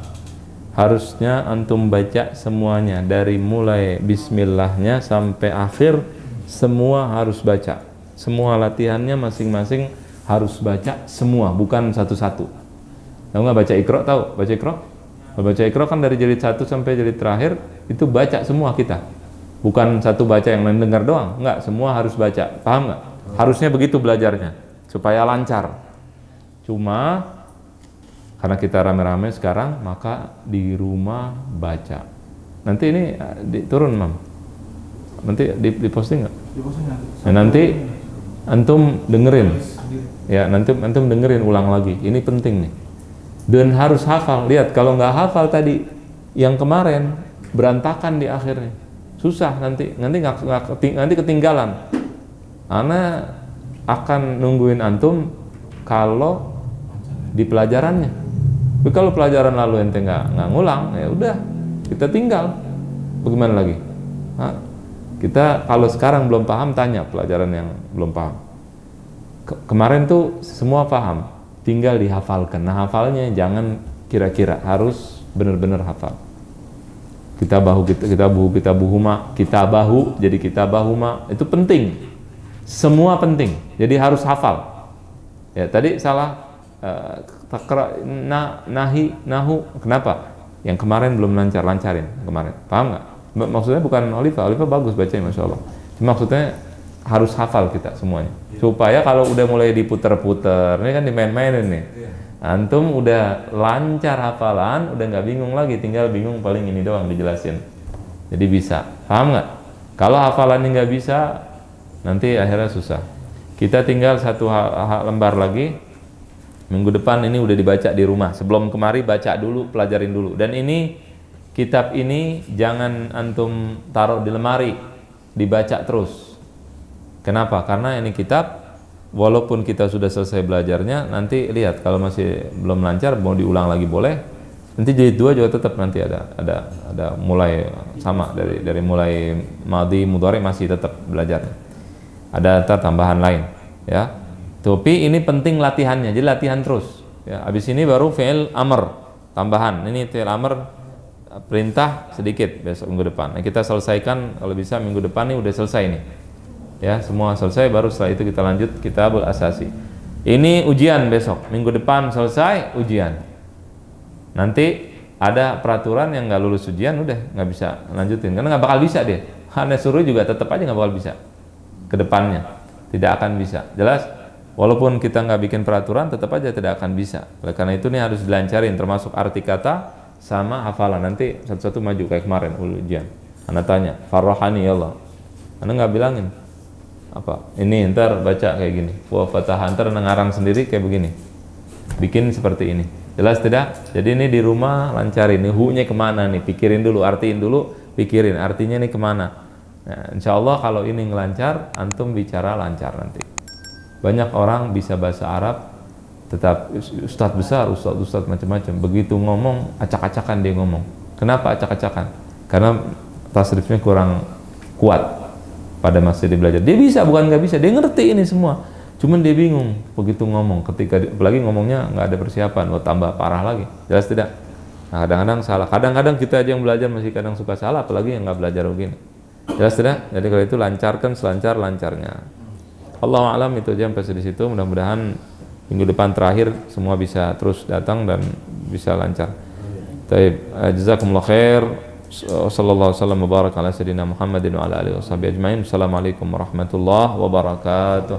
Harusnya antum baca semuanya dari mulai bismillahnya sampai akhir, semua harus baca. Semua latihannya masing-masing harus baca semua, bukan satu-satu. Tahu nggak baca Iqra? Tahu baca Iqra? Baca Iqra kan dari jilid 1 sampai jilid terakhir itu baca semua kita. Bukan satu baca yang lain dengar doang. Enggak, semua harus baca. Paham nggak? Harusnya begitu belajarnya supaya lancar. Cuma karena kita rame-rame sekarang, maka di rumah baca. Nanti ini turun, Mam. Nanti diposting nggak? Diposting nanti. Nah, nanti antum dengerin. Ya, nanti antum dengerin ulang lagi. Ini penting nih. Dan harus hafal. Lihat, kalau nggak hafal tadi yang kemarin berantakan di akhirnya. Susah nanti ketinggalan. Karena akan nungguin antum kalau di pelajarannya. Tapi kalau pelajaran lalu ente nggak ngulang, ya udah kita tinggal. Bagaimana lagi? Kita kalau sekarang belum paham, tanya pelajaran yang belum paham. Kemarin tuh semua paham, tinggal dihafalkan. Nah, hafalnya jangan kira-kira, harus benar-benar hafal. Kita bahu jadi kita bahuma, itu penting. Semua penting. Jadi harus hafal. Ya, tadi salah nahu. Kenapa? Yang kemarin belum lancarin kemarin. Paham nggak? Maksudnya bukan Olivia bagus bacanya, masya Allah. Maksudnya harus hafal kita semuanya, supaya kalau udah mulai diputer-puter, ini kan dimain-mainin nih, antum udah lancar hafalan, udah nggak bingung lagi, tinggal bingung paling ini doang dijelasin. Jadi bisa, paham nggak? Kalau hafalannya nggak bisa, nanti akhirnya susah. Kita tinggal satu lembar lagi. Minggu depan ini udah dibaca di rumah. Sebelum kemari baca dulu, pelajarin dulu. Dan ini kitab ini jangan antum taruh di lemari, dibaca terus. Kenapa? Karena ini kitab, walaupun kita sudah selesai belajarnya, nanti lihat kalau masih belum lancar, mau diulang lagi boleh. Nanti jilid 2 juga tetap nanti ada mulai sama dari mulai madhi mudhari masih tetap belajarnya. Ada tambahan lain, ya. Tapi ini penting latihannya, jadi latihan terus. Ya, habis ini baru fi'il amr tambahan. Ini fi'il amr perintah sedikit besok minggu depan. Nah, kita selesaikan kalau bisa minggu depan nih udah selesai nih. Ya, semua selesai, baru setelah itu kita lanjut kitabul asasi. Ini ujian besok, minggu depan selesai ujian. Nanti ada peraturan yang nggak lulus ujian udah nggak bisa lanjutin, karena nggak bakal bisa dia. Hanya suruh juga tetap aja nggak bakal bisa. Kedepannya tidak akan bisa. Jelas, walaupun kita nggak bikin peraturan, tetap aja tidak akan bisa. Oleh karena itu nih harus dilancarin, termasuk arti kata sama hafalan. Nanti satu-satu maju kayak kemarin ujian. Anda tanya, Farrohani ya Allah. Anda nggak bilangin apa ini, ntar baca kayak gini, wa fatah, ntar ngarang sendiri kayak begini, bikin seperti ini. Jelas tidak? Jadi ini di rumah lancarin, ini hu-nya kemana nih, pikirin dulu, artiin dulu, pikirin artinya nih kemana. Nah, insya Allah kalau ini ngelancar, antum bicara lancar nanti. Banyak orang bisa bahasa Arab, tetap ustadz besar, ustadz macam-macam, begitu ngomong acak-acakan dia ngomong. Kenapa acak-acakan? Karena tasrifnya kurang kuat pada masa dia belajar. Dia bisa, bukan nggak bisa, dia ngerti ini semua, cuman dia bingung begitu ngomong, ketika apalagi ngomongnya nggak ada persiapan, tambah parah lagi. Jelas tidak? Nah, kadang-kadang salah, kadang-kadang kita aja yang belajar masih kadang suka salah, apalagi yang nggak belajar begini. Jelas tidak? Jadi kalau itu lancarkan selancar-lancarnya. Allahu a'lam, itu aja sampai di situ. Mudah-mudahan minggu depan terakhir semua bisa terus datang dan bisa lancar. Baik, jazakumullah khair. Sallallahu wasallam wa baraka ala sayyidina Muhammadin wa ala alihi washabihi ajmain. Assalamualaikum warahmatullahi wabarakatuh.